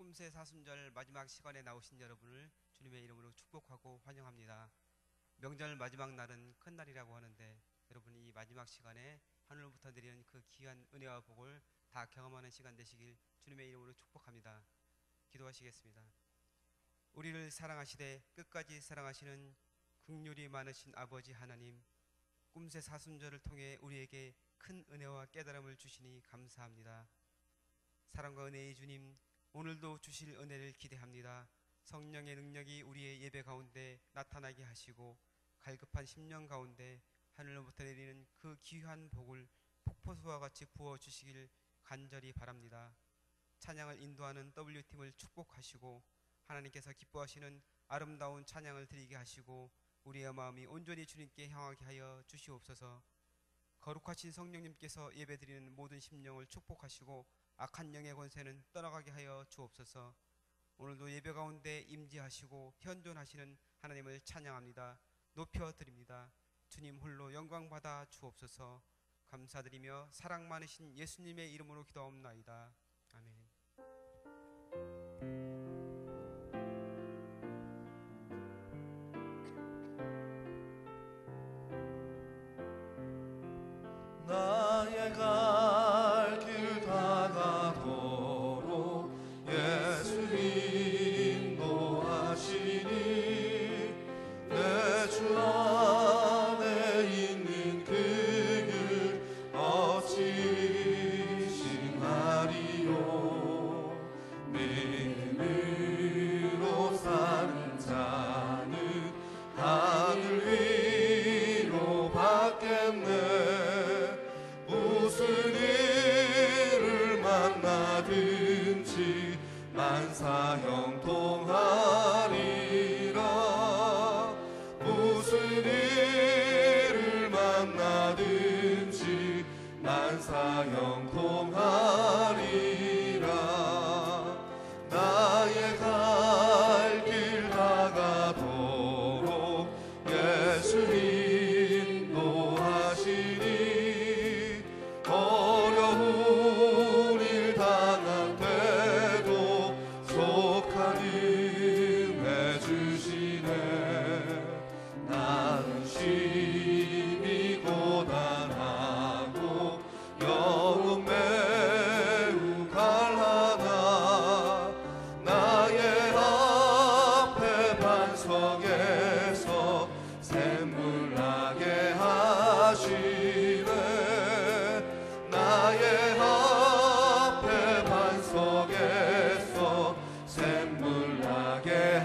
꿈새 사순절 마지막 시간에 나오신 여러분을 주님의 이름으로 축복하고 환영합니다. 명절 마지막 날은 큰 날이라고 하는데 여러분이 이 마지막 시간에 하늘로부터 내리는 그 귀한 은혜와 복을 다 경험하는 시간 되시길 주님의 이름으로 축복합니다. 기도하시겠습니다. 우리를 사랑하시되 끝까지 사랑하시는 긍휼이 많으신 아버지 하나님, 꿈새 사순절을 통해 우리에게 큰 은혜와 깨달음을 주시니 감사합니다. 사랑과 은혜의 주님, 오늘도 주실 은혜를 기대합니다. 성령의 능력이 우리의 예배 가운데 나타나게 하시고 갈급한 심령 가운데 하늘로부터 내리는 그 귀한 복을 폭포수와 같이 부어주시길 간절히 바랍니다. 찬양을 인도하는 W팀을 축복하시고 하나님께서 기뻐하시는 아름다운 찬양을 드리게 하시고 우리의 마음이 온전히 주님께 향하게 하여 주시옵소서. 거룩하신 성령님께서 예배드리는 모든 심령을 축복하시고 악한 영의 권세는 떠나가게 하여 주옵소서. 오늘도 예배 가운데 임재하시고 현존하시는 하나님을 찬양합니다. 높여드립니다. 주님 홀로 영광받아 주옵소서. 감사드리며 사랑 많으신 예수님의 이름으로 기도하옵나이다. 아멘. 나의 갈 길 다가도록 예수 인도하시니 내 주 안에 있는 그 길 어찌 싱하리요. 믿음으로 사는 자는 하늘 위로 받겠네. 무슨 일을 만나든지 만사형통하리라. 무슨 일을 만나든지 만사형통하리라. 나의 갈 길 다가도록 예수 인도하시니 어려운 일 당한 때도 속한 은혜 주시네. 나는 심히 고단하고 영은 매우 갈하나 나의 앞에 반석에서 샘물 나게 하시네. 나의 앞에 반석에서 샘물 나게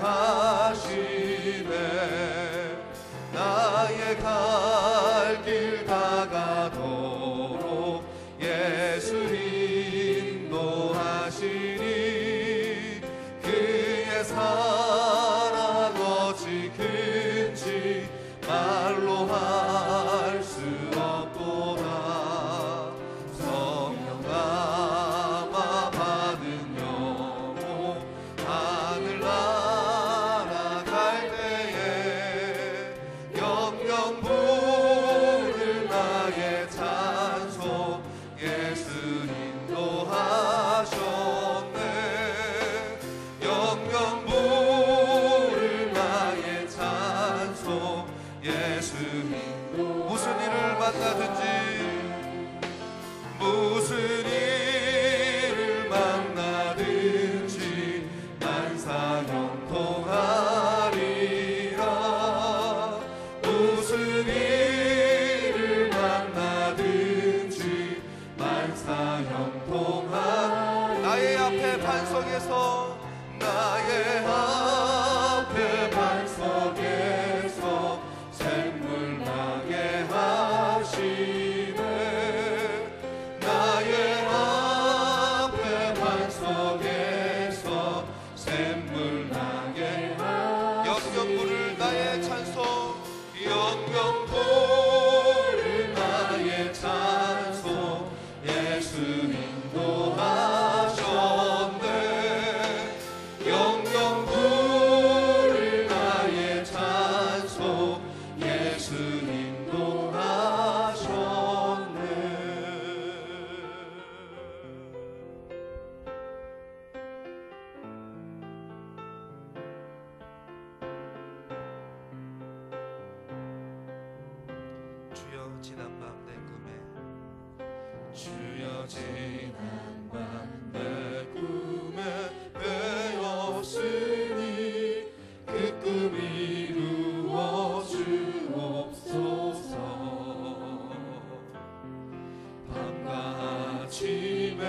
하시네. 나의 갈 길 다가도록 예수 인도하시니 그의 사랑 어찌 큰지 말로 할 수 없도다. 성령 감화 받은 영혼 하늘 날아갈 때에 영영 부를 나의 찬송 예수 인도하셨네. 영영 부를 나의 찬송 예수 인도. 무슨 일을 만나든지 무슨 일을 만나든지 만사형통하리라. 무슨 일을 만나든지 만사형통하리라. 나의 앞에 반석에서 나의 앞에 반석에서 샘물 나게 하시네. 나의 앞에 반석에서 샘물 지난 밤 내 꿈에 주여 지난 밤 내 꿈에 배었으니 그 꿈 이루어 주옵소서. 밤과 아침에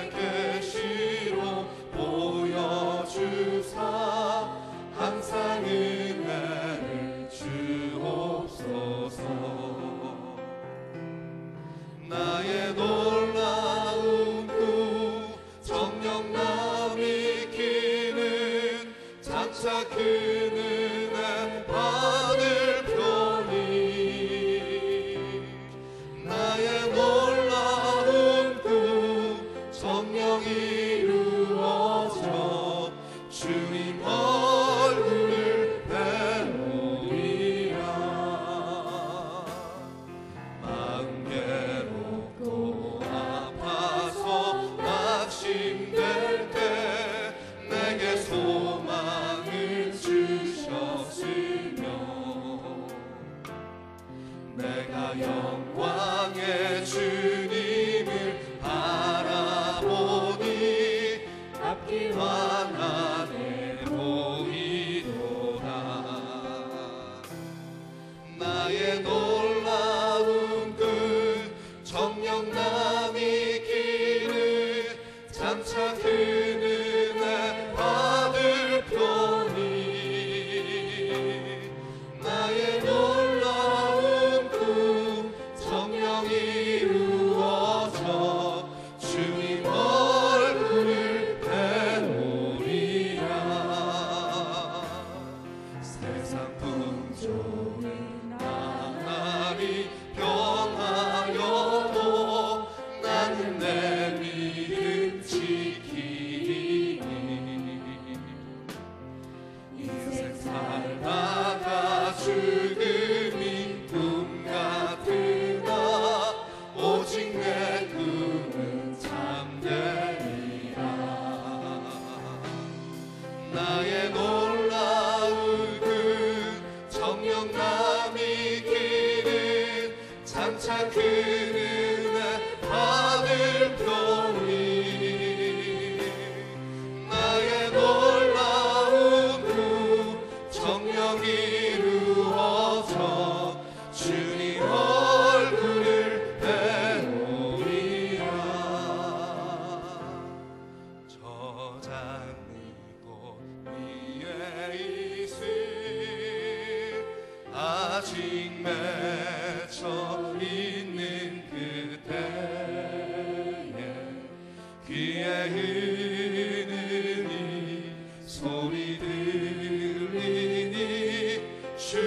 계시로 보여주사 항상 은혜를 주옵소서. 나의 놀라운 꿈 정녕 남이 키는 장차 그 은혜 받을 편이 나의 놀라운 꿈 정녕 이루어져 주님 얼굴을 뵈노리라. 마음 괴롭고 아파서 낙심될 때 내게 소망을 주셨으며 내가 영광의 주님을 바라보니 앞길만 하게 보이도다. 나의 놀라운 끝 정녕 남이 기는 장차 그 은혜 받을 편이 나의 놀라운 꿈 정녕 이루어져 주님 얼굴을 뵈노리라. 세상 풍조는 나날이 변하여도 나는 내 믿음 지키리니 인생 살다가 죽음이 꿈 같으나 오직 내 꿈은 참되리라. 나의 놀라운 그 정녕 남이 기는 장차 그 은혜 받을 편이 나의 놀라운 꿈 정녕 이루어져 주님 얼굴을 뵈노리라. 저장이고 위에 있을 아직 맺혀 있는 그때에 귀에 흐르니 소리 들리니 주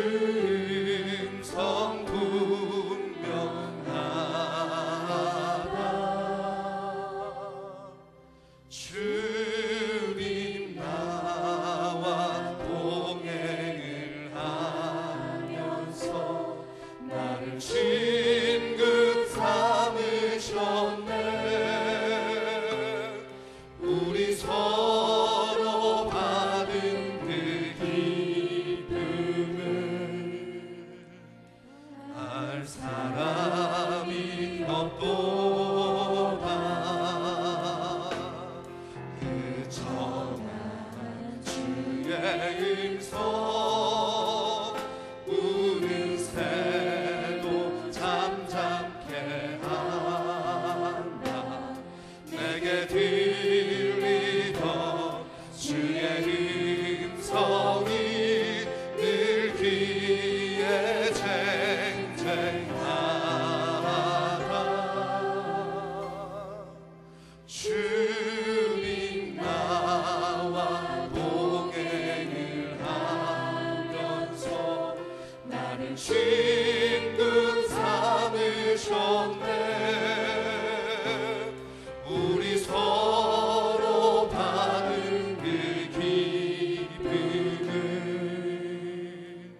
음성 분명하다. 주님 나와 동행을 하면서 나를 친구 삼으셨네. 우리 서로 받은 그 기쁨을 알 사람이 없도다. 그 전한 주의 음성 우는 새도 잠잠케 한다. 내게 들리던 주의 음성이 늘 귀에 쟁쟁하다. 주님 나와 동행을 하면서 나를 친구 삼으셨네. 우리 서로 받은 그 기쁨을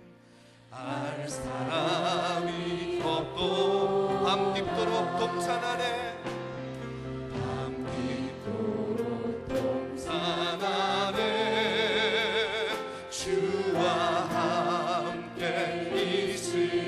알 사람이 없도 밤 깊도록 동산 안에 밤 깊도록 동산 안에 주와 함께 있으리.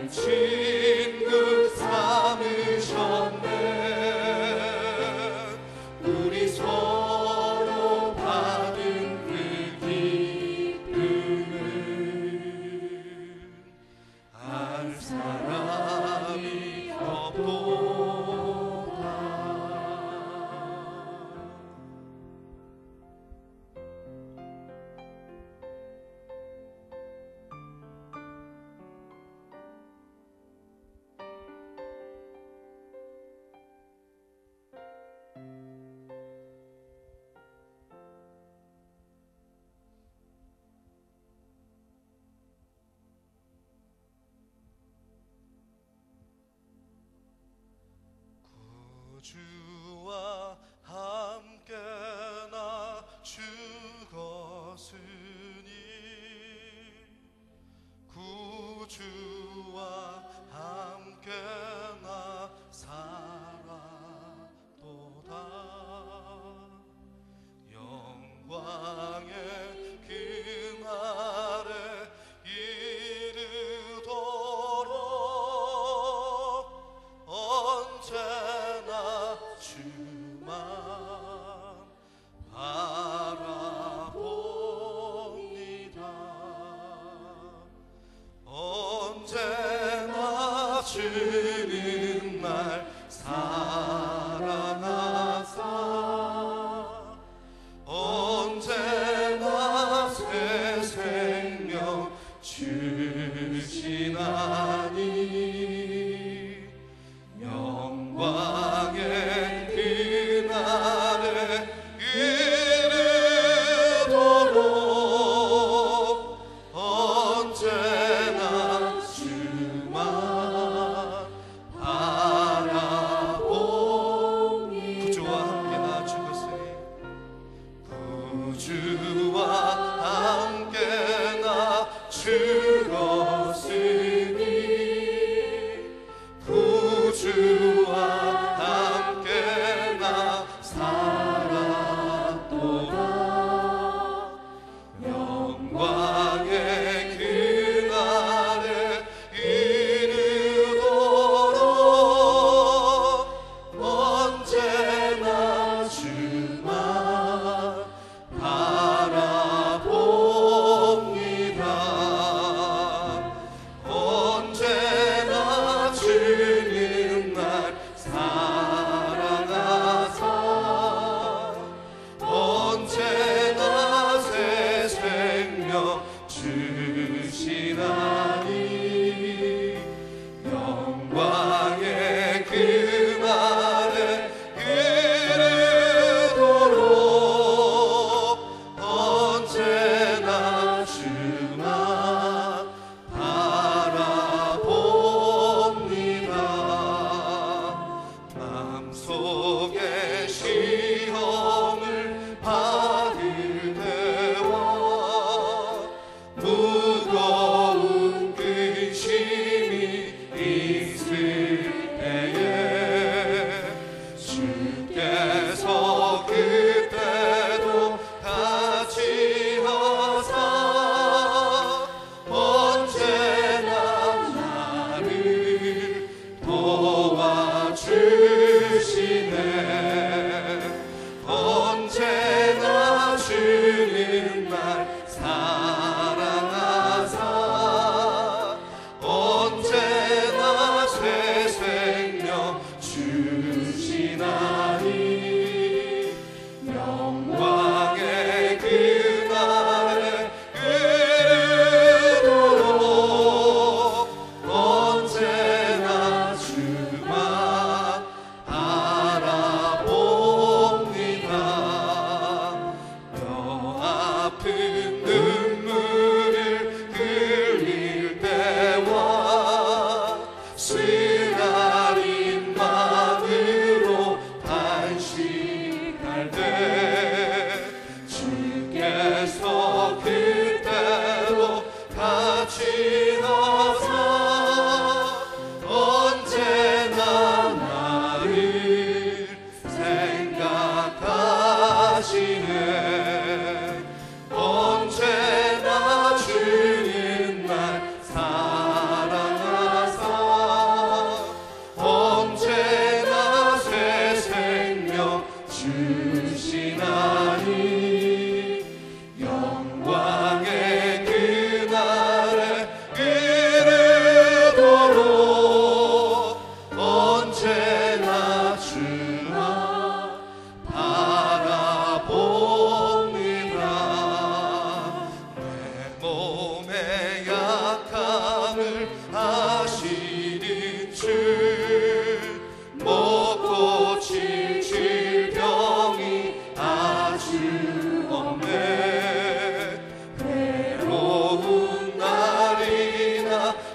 진극 삼으셨네. 우리 서로 받은 그 기쁨은 알 사람이 없도다. 구주와 함께 나 죽었으니 구주와 함께 나 살았도다. 영광의 그날에 이르도록 언제나 주만 바라봅니다. 언제나 주는 날 사랑하사 언제나 새 생명 주시나니 영광의 그날에 이르도록 언제나 주만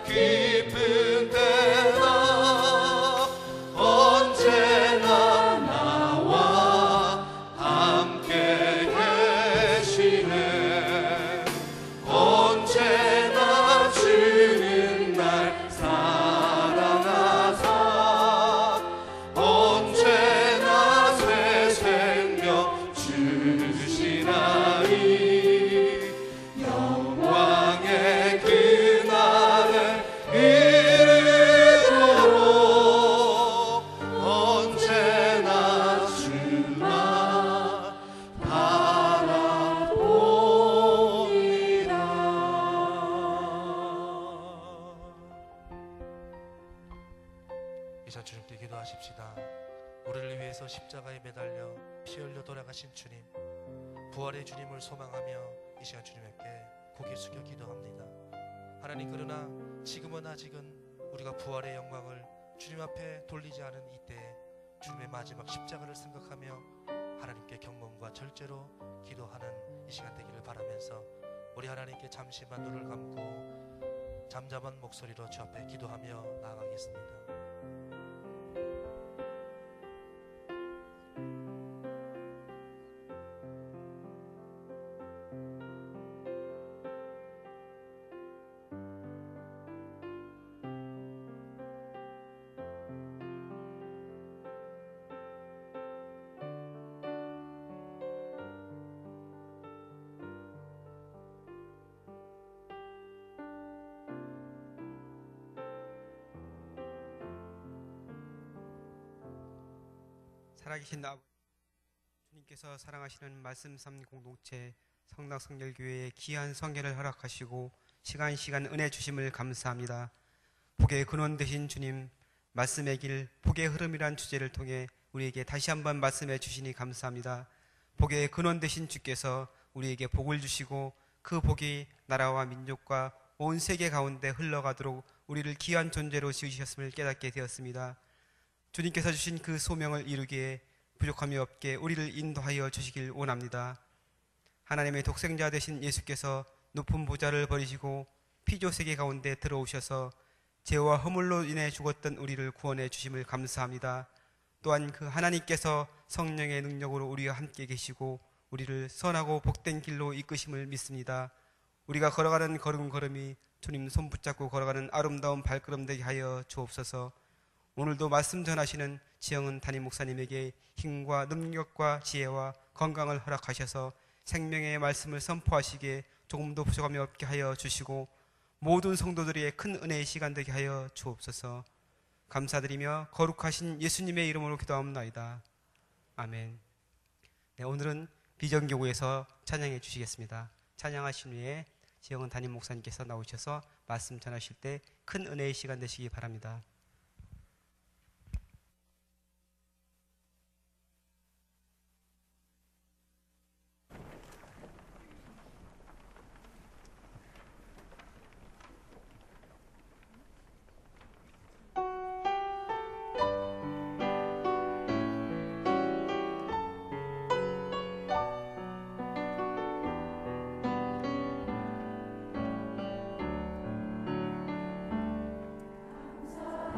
기쁜 때나 언제나 나와 함께 계시네. 언제나 주는 날 사랑하사 언제나 새 생명 주시나니 영광의 그날을 이르도록 언제나 주만 바라봅니다. 이제 주님께 기도하십시다. 우리를 위해서 십자가에 매달려 피 흘려 돌아가신 주님, 부활의 주님을 소망하며 이 시간 주님께 고개 숙여 기도합니다. 하나님, 그러나 지금은 아직은 우리가 부활의 영광을 주님 앞에 돌리지 않은 이때에 주님의 마지막 십자가를 생각하며 하나님께 경건과 절제로 기도하는 이 시간 되기를 바라면서 우리 하나님께 잠시만 눈을 감고 잠잠한 목소리로 주 앞에 기도하며 나아가겠습니다. 살아계신 아버지, 주님께서 사랑하시는 말씀 삼 공동체 성락성결교회의 귀한 성결을 허락하시고 시간 은혜 주심을 감사합니다. 복의 근원 되신 주님, 말씀의 길, 복의 흐름이란 주제를 통해 우리에게 다시 한번 말씀해 주시니 감사합니다. 복의 근원 되신 주께서 우리에게 복을 주시고 그 복이 나라와 민족과 온 세계 가운데 흘러가도록 우리를 귀한 존재로 지으셨음을 깨닫게 되었습니다. 주님께서 주신 그 소명을 이루기에 부족함이 없게 우리를 인도하여 주시길 원합니다. 하나님의 독생자 되신 예수께서 높은 보좌를 버리시고 피조 세계 가운데 들어오셔서 죄와 허물로 인해 죽었던 우리를 구원해 주심을 감사합니다. 또한 그 하나님께서 성령의 능력으로 우리와 함께 계시고 우리를 선하고 복된 길로 이끄심을 믿습니다. 우리가 걸어가는 걸음걸음이 주님 손 붙잡고 걸어가는 아름다운 발걸음 되게 하여 주옵소서. 오늘도 말씀 전하시는 지영은 담임 목사님에게 힘과 능력과 지혜와 건강을 허락하셔서 생명의 말씀을 선포하시기에 조금도 부족함이 없게 하여 주시고 모든 성도들의 큰 은혜의 시간 되게 하여 주옵소서. 감사드리며 거룩하신 예수님의 이름으로 기도합니다. 아멘. 네, 오늘은 비전교구에서 찬양해 주시겠습니다. 찬양하신 후에 지영은 담임 목사님께서 나오셔서 말씀 전하실 때 큰 은혜의 시간 되시기 바랍니다. 감사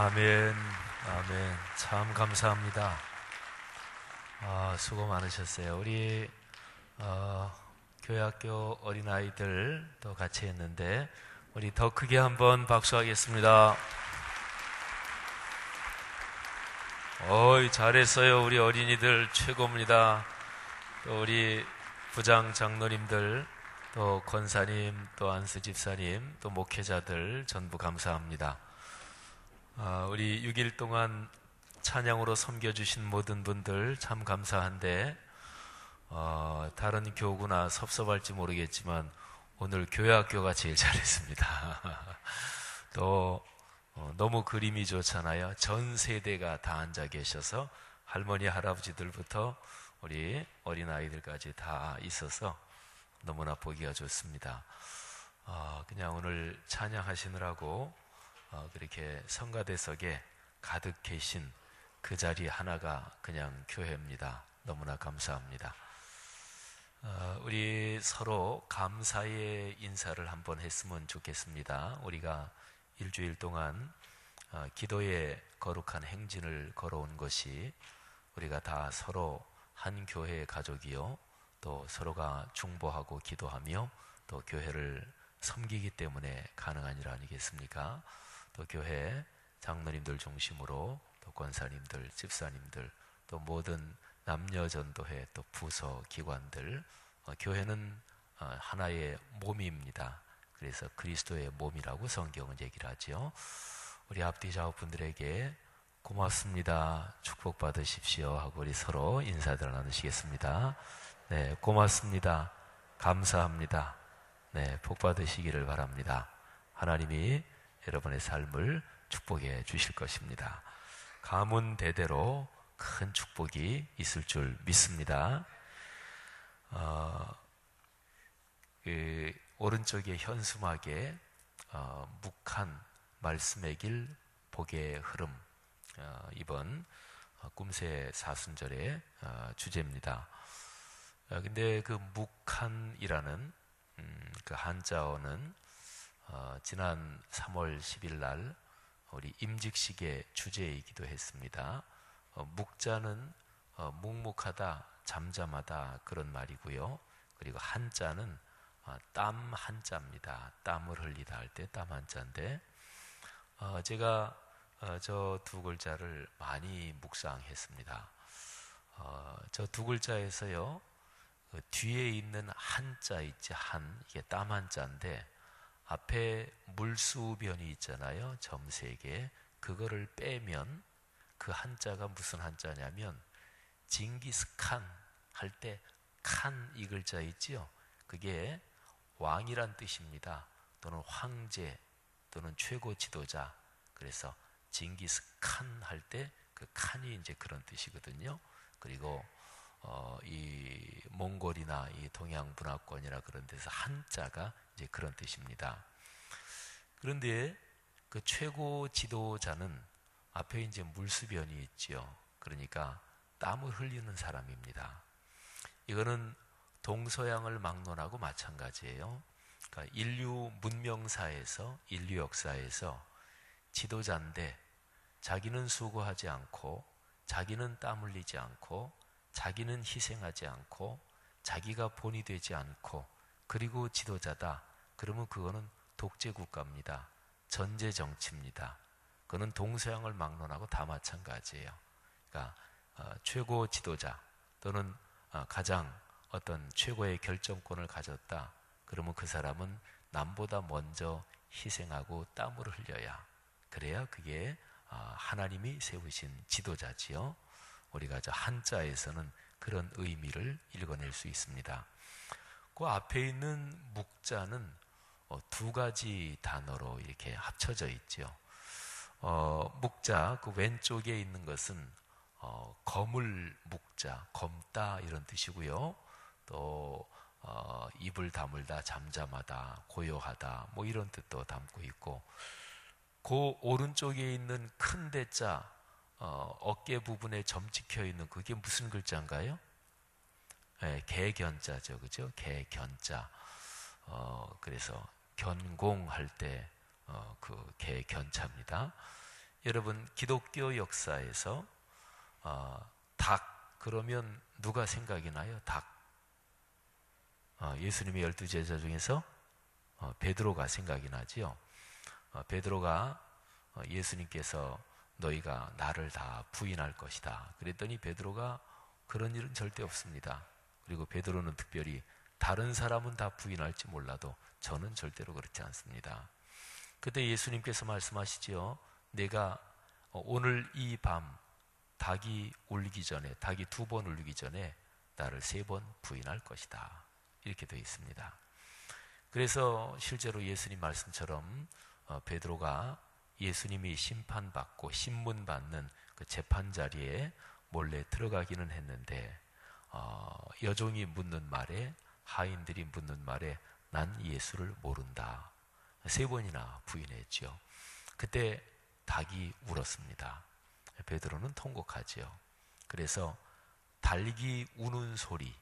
아멘, 아멘. 참 감사합니다. 수고 많으셨어요. 우리 교회학교 어린아이들도 같이 했는데 우리 더 크게 한번 박수하겠습니다. 어이, 잘했어요. 우리 어린이들 최고입니다. 또 우리 부장 장로님들, 또 권사님, 또 안수 집사님, 또 목회자들 전부 감사합니다. 우리 6일 동안 찬양으로 섬겨주신 모든 분들 참 감사한데 다른 교구나 섭섭할지 모르겠지만 오늘 교회학교가 제일 잘했습니다. 또 너무 그림이 좋잖아요. 전 세대가 다 앉아 계셔서 할머니 할아버지들부터 우리 어린아이들까지 다 있어서 너무나 보기가 좋습니다. 그냥 오늘 찬양하시느라고 그렇게 성가대석에 가득 계신 그 자리 하나가 그냥 교회입니다. 너무나 감사합니다. 우리 서로 감사의 인사를 한번 했으면 좋겠습니다. 우리가 일주일 동안 기도의 거룩한 행진을 걸어온 것이 우리가 다 서로 한 교회의 가족이요, 또 서로가 중보하고 기도하며 또 교회를 섬기기 때문에 가능한 일 아니겠습니까? 또 교회 장로님들 중심으로 또 권사님들, 집사님들, 또 모든 남녀전도회, 또 부서, 기관들, 교회는 하나의 몸입니다. 그래서 그리스도의 몸이라고 성경은 얘기를 하죠. 우리 앞뒤 좌우분들에게 고맙습니다, 축복 받으십시오 하고 우리 서로 인사들 나누시겠습니다. 네, 고맙습니다, 감사합니다. 네, 복 받으시기를 바랍니다. 하나님이 여러분의 삶을 축복해 주실 것입니다. 가문 대대로 큰 축복이 있을 줄 믿습니다. 오른쪽에 현수막에 묵한 말씀의 길 복의 흐름, 이번 꿈새 사순절의 주제입니다. 근데 그 묵한이라는 그 한자어는 지난 3월 10일 날 우리 임직식의 주제이기도 했습니다. 묵자는 묵묵하다, 잠잠하다 그런 말이고요. 그리고 한자는 땀 한자입니다. 땀을 흘리다 할 때 땀 한자인데 제가 저 두 글자를 많이 묵상했습니다. 저 두 글자에서요, 그 뒤에 있는 한자 있지, 이게 땀 한자인데 앞에 물수변이 있잖아요, 점 3개. 그거를 빼면 그 한자가 무슨 한자냐면 징기스칸 할 때 칸 이 글자 있지요, 그게 왕이란 뜻입니다. 또는 황제 또는 최고 지도자. 그래서 징기스칸 할 때 그 칸이 이제 그런 뜻이거든요. 그리고 이 몽골이나 이 동양 문화권이나 그런 데서 한자가 이제 그런 뜻입니다. 그런데 그 최고 지도자는 앞에 이제 물수변이 있지요. 그러니까 땀을 흘리는 사람입니다. 이거는 동서양을 막론하고 마찬가지예요. 그러니까 인류 문명사에서, 인류 역사에서 지도자인데 자기는 수고하지 않고, 자기는 땀 흘리지 않고, 자기는 희생하지 않고, 자기가 본이 되지 않고, 그리고 지도자다. 그러면 그거는 독재국가입니다. 전제정치입니다. 그거는 동서양을 막론하고 다 마찬가지예요. 그러니까 최고 지도자 또는 가장 어떤 최고의 결정권을 가졌다. 그러면 그 사람은 남보다 먼저 희생하고 땀을 흘려야, 그래야 그게 하나님이 세우신 지도자지요. 우리가 저 한자에서는 그런 의미를 읽어낼 수 있습니다. 그 앞에 있는 묵자는 두 가지 단어로 이렇게 합쳐져 있죠. 묵자, 그 왼쪽에 있는 것은 검을 묵자, 검다 이런 뜻이고요. 또 입을 다물다, 잠잠하다, 고요하다 뭐 이런 뜻도 담고 있고, 그 오른쪽에 있는 큰 대자, 어깨 부분에 점 찍혀 있는 그게 무슨 글자인가요? 네, 개견자죠, 그죠? 개견자. 그래서 견공할 때 그 개견자입니다. 여러분 기독교 역사에서 닭 그러면 누가 생각이 나요? 닭. 예수님의 12제자 중에서 베드로가 생각이 나지요. 베드로가 예수님께서 너희가 나를 다 부인할 것이다. 그랬더니 베드로가 그런 일은 절대 없습니다. 그리고 베드로는 특별히 다른 사람은 다 부인할지 몰라도 저는 절대로 그렇지 않습니다. 그때 예수님께서 말씀하시지요. 내가 오늘 이 밤 닭이 울기 전에, 닭이 2번 울기 전에 나를 3번 부인할 것이다. 이렇게 되어 있습니다. 그래서 실제로 예수님 말씀처럼 베드로가 예수님이 심판받고 신문받는 그 재판 자리에 몰래 들어가기는 했는데 여종이 묻는 말에, 하인들이 묻는 말에 난 예수를 모른다. 3번이나 부인했죠. 그때 닭이 울었습니다. 베드로는 통곡하지요. 그래서 닭이 우는 소리,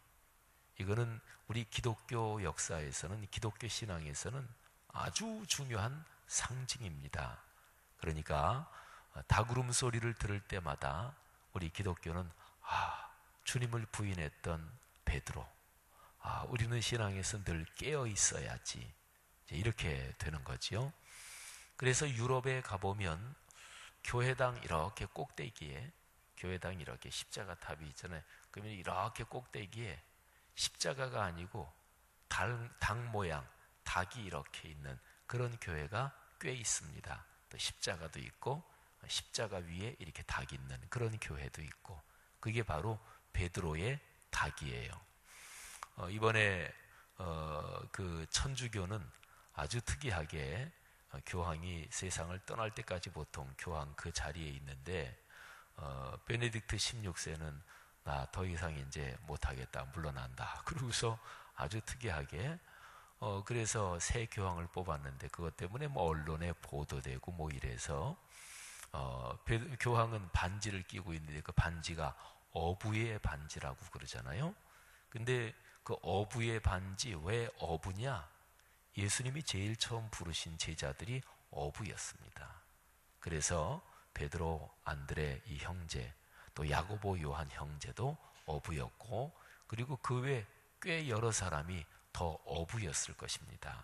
이거는 우리 기독교 역사에서는, 기독교 신앙에서는 아주 중요한 상징입니다. 그러니까 닭 울음소리를 들을 때마다 우리 기독교는 주님을 부인했던 베드로, 우리는 신앙에서 늘 깨어 있어야지, 이렇게 되는 거지요. 그래서 유럽에 가보면 교회당 이렇게 꼭대기에, 교회당 이렇게 십자가 탑이 있잖아요. 그러면 이렇게 꼭대기에 십자가가 아니고 닭 모양, 닭이 이렇게 있는 그런 교회가 꽤 있습니다. 또 십자가도 있고 십자가 위에 이렇게 닭이 있는 그런 교회도 있고, 그게 바로 베드로의 닭이에요. 이번에 그 천주교는 아주 특이하게 교황이 세상을 떠날 때까지 보통 교황 그 자리에 있는데 베네딕트 16세는 나 더 이상 이제 못하겠다, 물러난다. 그러고서 아주 특이하게 그래서 새 교황을 뽑았는데 그것 때문에 뭐 언론에 보도되고 뭐 이래서 교황은 반지를 끼고 있는데 그 반지가 어부의 반지라고 그러잖아요. 근데 그 어부의 반지, 왜 어부냐? 예수님이 제일 처음 부르신 제자들이 어부였습니다. 그래서 베드로, 안드레 이 형제, 또 야고보, 요한 형제도 어부였고, 그리고 그 외 꽤 여러 사람이 더 어부였을 것입니다.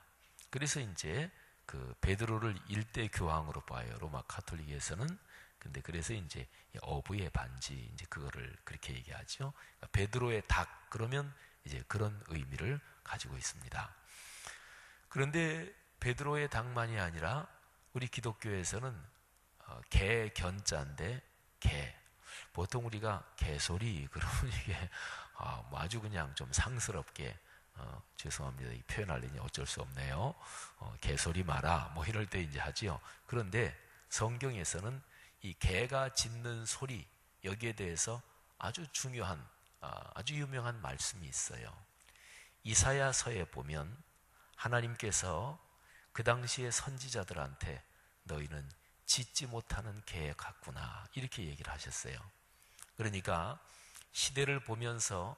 그래서 이제 그 베드로를 일대 교황으로 봐요, 로마 가톨릭에서는. 근데 그래서 이제 어부의 반지, 이제 그거를 그렇게 얘기하죠. 그러니까 베드로의 닭 그러면 이제 그런 의미를 가지고 있습니다. 그런데 베드로의 닭만이 아니라 우리 기독교에서는 개 견자인데 개. 보통 우리가 개소리 그러면 이게 뭐 아주 그냥 좀 상스럽게 죄송합니다. 이 표현하려니 어쩔 수 없네요. 개소리 마라 뭐 이럴 때 이제 하지요. 그런데 성경에서는 이 개가 짖는 소리, 여기에 대해서 아주 중요한 아주 유명한 말씀이 있어요. 이사야서에 보면 하나님께서 그 당시의 선지자들한테 너희는 짖지 못하는 개 같구나, 이렇게 얘기를 하셨어요. 그러니까 시대를 보면서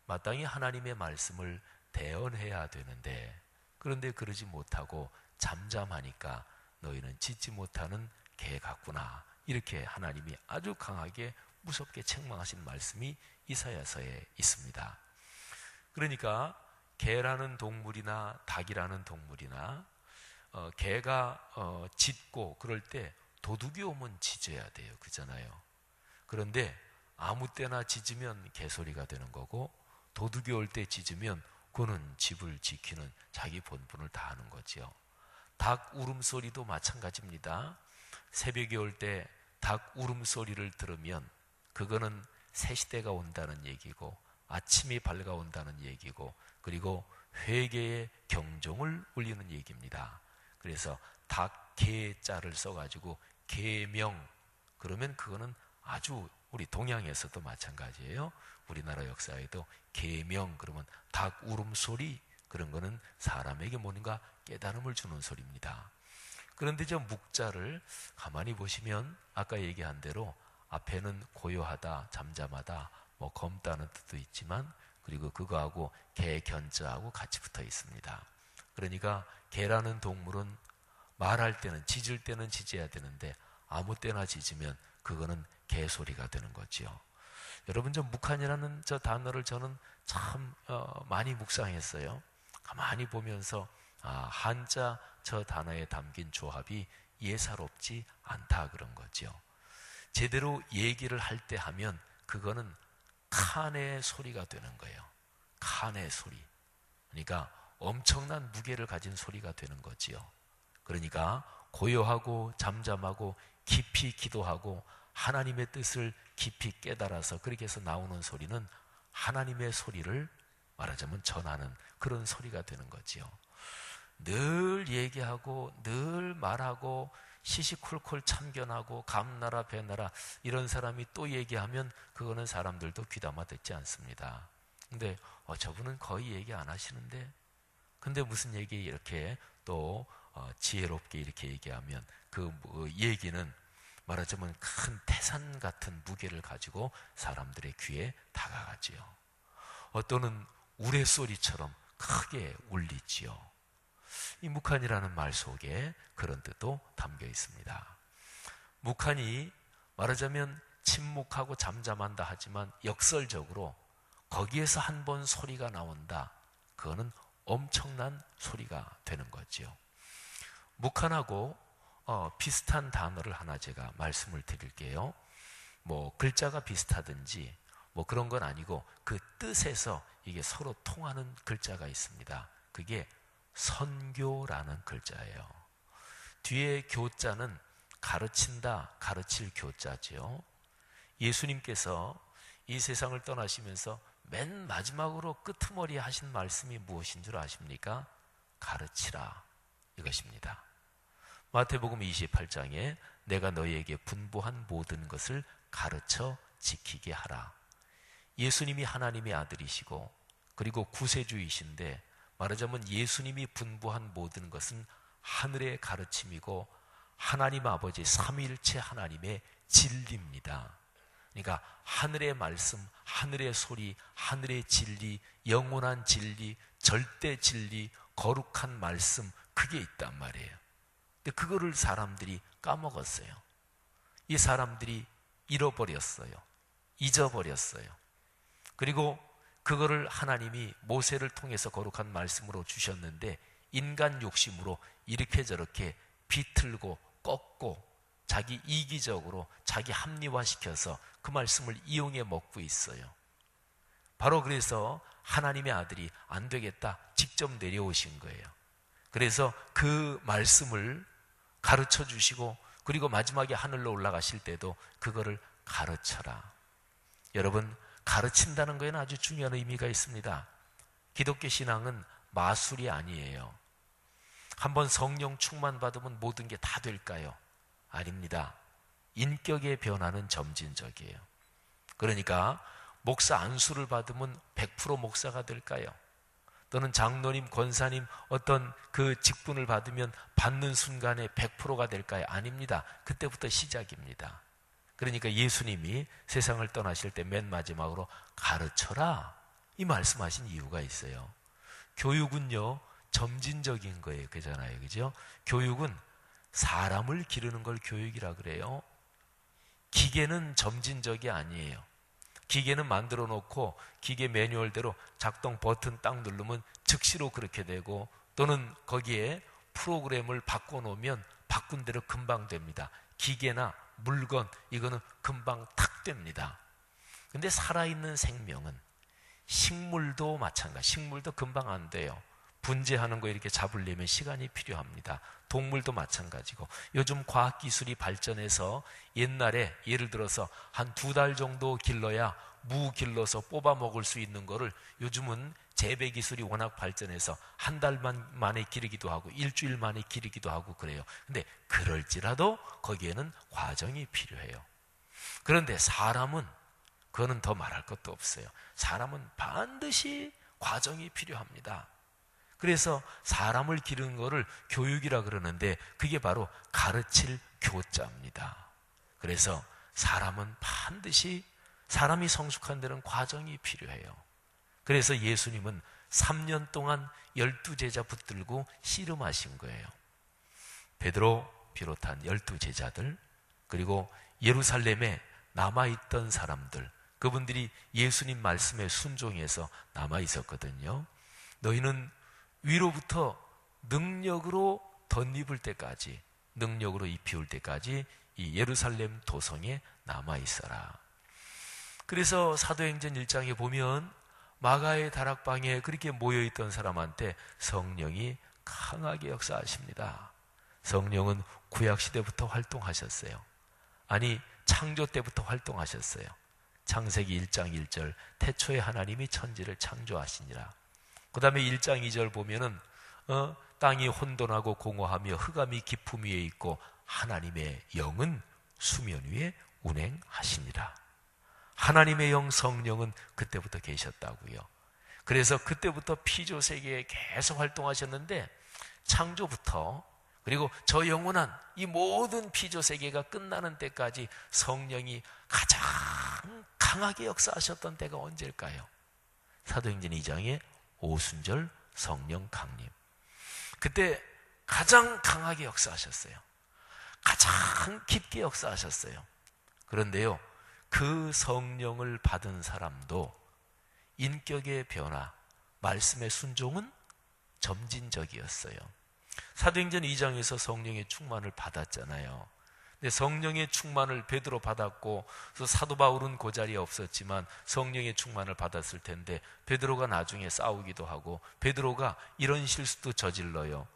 마땅히 하나님의 말씀을 대언해야 되는데, 그런데 그러지 못하고 잠잠하니까 너희는 짖지 못하는 개 같구나, 이렇게 하나님이 아주 강하게 무섭게 책망하신 말씀이 이사야서에 있습니다. 그러니까 개라는 동물이나 닭이라는 동물이나 개가 짖고 그럴 때 도둑이 오면 짖어야 돼요. 그잖아요. 그런데 아무 때나 짖으면 개소리가 되는 거고, 도둑이 올 때 짖으면 그는 집을 지키는 자기 본분을 다하는 거지요. 닭 울음소리도 마찬가지입니다. 새벽에 올 때 닭 울음소리를 들으면 그거는 새 시대가 온다는 얘기고, 아침이 밝아온다는 얘기고, 그리고 회개의 경종을 울리는 얘기입니다. 그래서 닭, 개 자를 써가지고 계명, 그러면 그거는 아주 우리 동양에서도 마찬가지예요. 우리나라 역사에도 계명 그러면 닭 울음소리, 그런 거는 사람에게 뭔가 깨달음을 주는 소리입니다. 그런데 저 묵자를 가만히 보시면 아까 얘기한 대로 앞에는 고요하다, 잠잠하다, 뭐 검다는 뜻도 있지만, 그리고 그거하고 개 견자하고 같이 붙어 있습니다. 그러니까 개라는 동물은 말할 때는, 짖을 때는 짖어야 되는데 아무 때나 짖으면 그거는 개소리가 되는 거지요. 여러분, 저 묵한이라는 저 단어를 저는 참 많이 묵상했어요. 가만히 보면서 한자 저 단어에 담긴 조합이 예사롭지 않다 그런 거죠. 제대로 얘기를 할 때 하면 그거는 칸의 소리가 되는 거예요. 칸의 소리. 그러니까 엄청난 무게를 가진 소리가 되는 거지요. 그러니까 고요하고 잠잠하고 깊이 기도하고 하나님의 뜻을 깊이 깨달아서 그렇게 해서 나오는 소리는 하나님의 소리를 말하자면 전하는 그런 소리가 되는 거지요. 늘 얘기하고 늘 말하고 시시콜콜 참견하고 감나라 배나라 이런 사람이 또 얘기하면 그거는 사람들도 귀담아 듣지 않습니다. 근데 저분은 거의 얘기 안 하시는데 근데 무슨 얘기 이렇게 또 지혜롭게 이렇게 얘기하면 그 얘기는 말하자면 큰 태산 같은 무게를 가지고 사람들의 귀에 다가가지요. 어또는 우레소리처럼 크게 울리지요. 이 묵한이라는 말 속에 그런 뜻도 담겨 있습니다. 묵한이 말하자면 침묵하고 잠잠한다 하지만 역설적으로 거기에서 한 번 소리가 나온다. 그거는 엄청난 소리가 되는 거지요. 묵한하고 비슷한 단어를 하나 제가 말씀을 드릴게요. 뭐 글자가 비슷하든지 뭐 그런 건 아니고 그 뜻에서 이게 서로 통하는 글자가 있습니다. 그게 선교라는 글자예요. 뒤에 교자는 가르친다, 가르칠 교자죠. 예수님께서 이 세상을 떠나시면서 맨 마지막으로 끄트머리에 하신 말씀이 무엇인 줄 아십니까? 가르치라 이것입니다. 마태복음 28장에 내가 너희에게 분부한 모든 것을 가르쳐 지키게 하라. 예수님이 하나님의 아들이시고 그리고 구세주이신데 말하자면 예수님이 분부한 모든 것은 하늘의 가르침이고 하나님 아버지 삼위일체 하나님의 진리입니다. 그러니까 하늘의 말씀, 하늘의 소리, 하늘의 진리, 영원한 진리, 절대 진리, 거룩한 말씀 그게 있단 말이에요. 근데 그거를 사람들이 까먹었어요. 이 사람들이 잃어버렸어요. 잊어버렸어요. 그리고 그거를 하나님이 모세를 통해서 거룩한 말씀으로 주셨는데 인간 욕심으로 이렇게 저렇게 비틀고 꺾고 자기 이기적으로 자기 합리화시켜서 그 말씀을 이용해 먹고 있어요. 바로 그래서 하나님의 아들이 안 되겠다 직접 내려오신 거예요. 그래서 그 말씀을 가르쳐 주시고 그리고 마지막에 하늘로 올라가실 때도 그거를 가르쳐라. 여러분, 가르친다는 거에는 아주 중요한 의미가 있습니다. 기독교 신앙은 마술이 아니에요. 한번 성령 충만 받으면 모든 게 다 될까요? 아닙니다. 인격의 변화는 점진적이에요. 그러니까 목사 안수를 받으면 100% 목사가 될까요? 또는 장로님, 권사님 어떤 그 직분을 받으면 받는 순간에 100%가 될까요? 아닙니다. 그때부터 시작입니다. 그러니까 예수님이 세상을 떠나실 때 맨 마지막으로 가르쳐라 이 말씀하신 이유가 있어요. 교육은요 점진적인 거예요. 그잖아요. 그죠? 교육은 사람을 기르는 걸 교육이라 그래요. 기계는 점진적이 아니에요. 기계는 만들어 놓고 기계 매뉴얼대로 작동 버튼 딱 누르면 즉시로 그렇게 되고 또는 거기에 프로그램을 바꿔놓으면 바꾼 대로 금방 됩니다. 기계나 물건 이거는 금방 탁 됩니다. 근데 살아있는 생명은 식물도 마찬가지. 식물도 금방 안 돼요. 분재하는 거 이렇게 잡으려면 시간이 필요합니다. 동물도 마찬가지고 요즘 과학기술이 발전해서 옛날에 예를 들어서 한 2달 정도 길러야 무 길러서 뽑아 먹을 수 있는 거를 요즘은 재배기술이 워낙 발전해서 한 달 만에 기르기도 하고 일주일 만에 기르기도 하고 그래요. 근데 그럴지라도 거기에는 과정이 필요해요. 그런데 사람은 그거는 더 말할 것도 없어요. 사람은 반드시 과정이 필요합니다. 그래서 사람을 기르는 거를 교육이라 그러는데 그게 바로 가르칠 교자입니다. 그래서 사람은 반드시 사람이 성숙한 데는 과정이 필요해요. 그래서 예수님은 3년 동안 12제자 붙들고 씨름하신 거예요. 베드로 비롯한 12제자들 그리고 예루살렘에 남아있던 사람들, 그분들이 예수님 말씀에 순종해서 남아있었거든요. 너희는 위로부터 능력으로 덧입을 때까지, 능력으로 입히울 때까지 이 예루살렘 도성에 남아있어라. 그래서 사도행전 1장에 보면 마가의 다락방에 그렇게 모여있던 사람한테 성령이 강하게 역사하십니다. 성령은 구약시대부터 활동하셨어요. 아니, 창조 때부터 활동하셨어요. 창세기 1장 1절, 태초에 하나님이 천지를 창조하시니라. 그 다음에 1장 2절 보면은 땅이 혼돈하고 공허하며 흑암이 깊음 위에 있고 하나님의 영은 수면 위에 운행하시니라. 하나님의 영 성령은 그때부터 계셨다고요. 그래서 그때부터 피조 세계에 계속 활동하셨는데, 창조부터 그리고 저 영원한 이 모든 피조 세계가 끝나는 때까지 성령이 가장 강하게 역사하셨던 때가 언제일까요? 사도행전 2장에 오순절 성령 강림. 그때 가장 강하게 역사하셨어요. 가장 깊게 역사하셨어요. 그런데요, 그 성령을 받은 사람도 인격의 변화, 말씀의 순종은 점진적이었어요. 사도행전 2장에서 성령의 충만을 받았잖아요. 근데 성령의 충만을 베드로 받았고, 사도 바울은 그 자리에 없었지만 성령의 충만을 받았을 텐데, 베드로가 나중에 싸우기도 하고, 베드로가 이런 실수도 저질러요.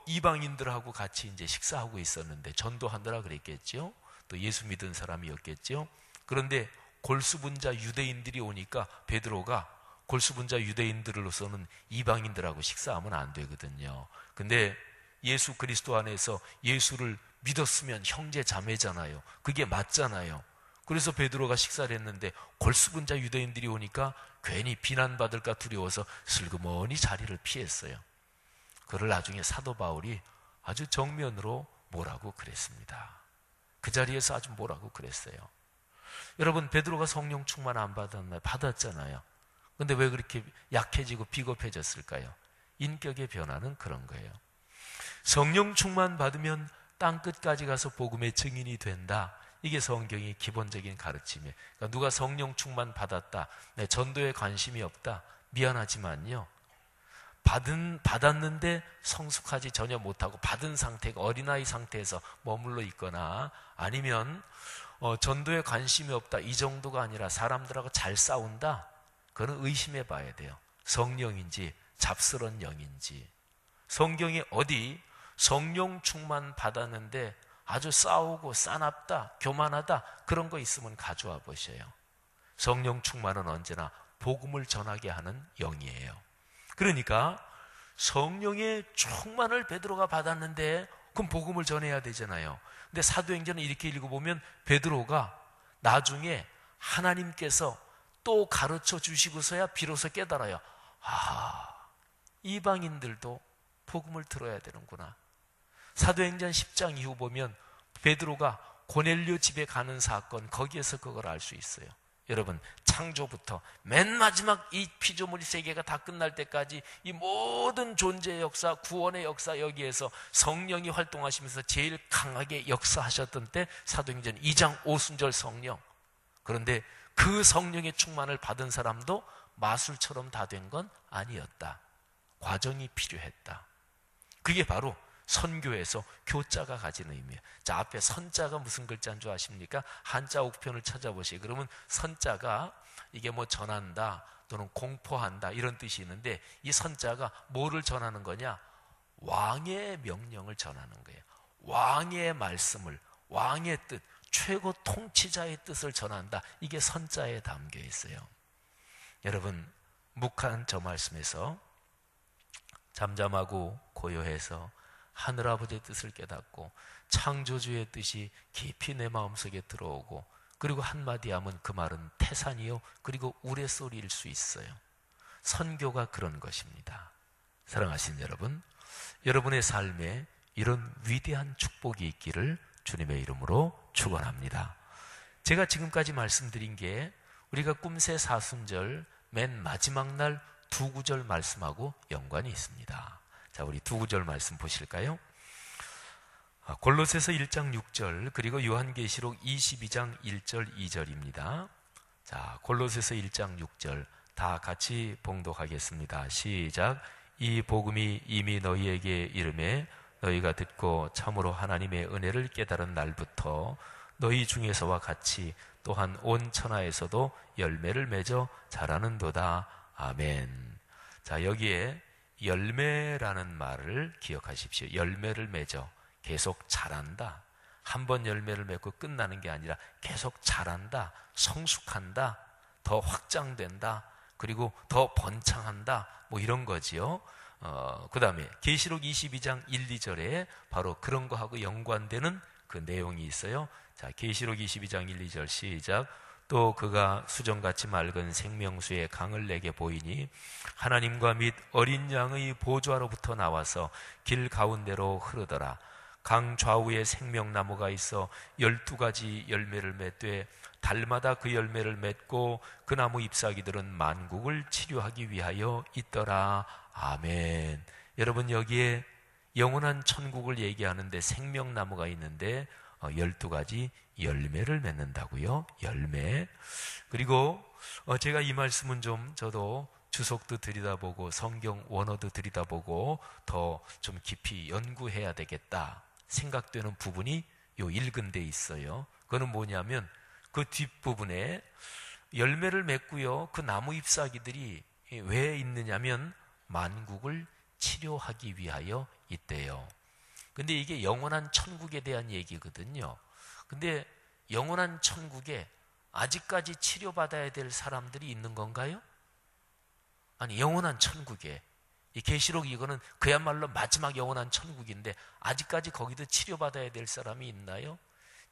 이방인들하고 같이 이제 식사하고 있었는데 전도하느라 그랬겠죠. 또 예수 믿은 사람이었겠죠. 그런데 골수분자 유대인들이 오니까 베드로가 골수분자 유대인들로서는 이방인들하고 식사하면 안 되거든요. 근데 예수 그리스도 안에서 예수를 믿었으면 형제 자매잖아요. 그게 맞잖아요. 그래서 베드로가 식사를 했는데 골수분자 유대인들이 오니까 괜히 비난받을까 두려워서 슬그머니 자리를 피했어요. 그를 나중에 사도 바울이 아주 정면으로 뭐라고 그랬습니다. 그 자리에서 아주 뭐라고 그랬어요. 여러분, 베드로가 성령 충만 안 받았나요? 받았잖아요. 근데 왜 그렇게 약해지고 비겁해졌을까요? 인격의 변화는 그런 거예요. 성령 충만 받으면 땅끝까지 가서 복음의 증인이 된다. 이게 성경의 기본적인 가르침이에요. 그러니까 누가 성령 충만 받았다, 전도에 관심이 없다, 미안하지만요, 받았는데 성숙하지 전혀 못하고 받은 상태가 어린아이 상태에서 머물러 있거나, 아니면 전도에 관심이 없다, 이 정도가 아니라 사람들하고 잘 싸운다, 그거는 의심해 봐야 돼요. 성령인지 잡스런 영인지. 성경에 어디 성령 충만 받았는데 아주 싸우고 싸납다, 교만하다, 그런 거 있으면 가져와 보셔요. 성령 충만은 언제나 복음을 전하게 하는 영이에요. 그러니까 성령의 충만을 베드로가 받았는데 그럼 복음을 전해야 되잖아요. 근데 사도행전을 이렇게 읽어보면 베드로가 나중에 하나님께서 또 가르쳐 주시고서야 비로소 깨달아요. 아, 이방인들도 복음을 들어야 되는구나. 사도행전 10장 이후 보면 베드로가 고넬료 집에 가는 사건, 거기에서 그걸 알 수 있어요. 여러분, 창조부터 맨 마지막 이 피조물 세계가 다 끝날 때까지 이 모든 존재의 역사, 구원의 역사, 여기에서 성령이 활동하시면서 제일 강하게 역사하셨던 때 사도행전 2장 오순절 성령. 그런데 그 성령의 충만을 받은 사람도 마술처럼 다 된 건 아니었다. 과정이 필요했다. 그게 바로 선교에서 교자가 가진 의미예요. 자, 앞에 선자가 무슨 글자인 줄 아십니까? 한자 옥편을 찾아보시죠. 그러면 선자가 이게 뭐 전한다 또는 공포한다 이런 뜻이 있는데, 이 선자가 뭐를 전하는 거냐? 왕의 명령을 전하는 거예요. 왕의 말씀을, 왕의 뜻, 최고 통치자의 뜻을 전한다. 이게 선자에 담겨 있어요. 여러분, 묵한 저 말씀에서 잠잠하고 고요해서 하늘아버지의 뜻을 깨닫고 창조주의 뜻이 깊이 내 마음속에 들어오고, 그리고 한마디 하면 그 말은 태산이요 그리고 우레소리일 수 있어요. 선교가 그런 것입니다. 사랑하시는 여러분, 여러분의 삶에 이런 위대한 축복이 있기를 주님의 이름으로 축원합니다. 제가 지금까지 말씀드린 게 우리가 꿈새 사순절 맨 마지막 날 두 구절 말씀하고 연관이 있습니다. 자, 우리 두 구절 말씀 보실까요? 골로새서 1장 6절 그리고 요한계시록 22장 1절 2절입니다. 자, 골로새서 1장 6절 다 같이 봉독하겠습니다. 시작. 이 복음이 이미 너희에게 이르매 너희가 듣고 참으로 하나님의 은혜를 깨달은 날부터 너희 중에서와 같이 또한 온 천하에서도 열매를 맺어 자라는도다. 아멘. 자, 여기에 열매라는 말을 기억하십시오. 열매를 맺어 계속 자란다. 한 번 열매를 맺고 끝나는 게 아니라 계속 자란다, 성숙한다, 더 확장된다, 그리고 더 번창한다, 뭐 이런 거지요. 그 다음에 계시록 22장 1, 2절에 바로 그런 거하고 연관되는 그 내용이 있어요. 자, 계시록 22장 1, 2절 시작. 또 그가 수정같이 맑은 생명수의 강을 내게 보이니 하나님과 및 어린 양의 보좌로부터 나와서 길 가운데로 흐르더라. 강 좌우에 생명나무가 있어 12가지 열매를 맺되 달마다 그 열매를 맺고 그 나무 잎사귀들은 만국을 치료하기 위하여 있더라. 아멘. 여러분, 여기에 영원한 천국을 얘기하는데 생명나무가 있는데 12가지 열매를 맺는다고요. 열매. 그리고 제가 이 말씀은 좀 저도 주석도 들여다보고 성경 원어도 들여다보고 더 좀 깊이 연구해야 되겠다 생각되는 부분이 요 읽은 데 있어요. 그거는 뭐냐면 그 뒷부분에 열매를 맺고요. 그 나무 잎사귀들이 왜 있느냐면 만국을 치료하기 위하여 있대요. 근데 이게 영원한 천국에 대한 얘기거든요. 근데 영원한 천국에 아직까지 치료받아야 될 사람들이 있는 건가요? 아니, 영원한 천국에 이 계시록 이거는 그야말로 마지막 영원한 천국인데 아직까지 거기도 치료받아야 될 사람이 있나요?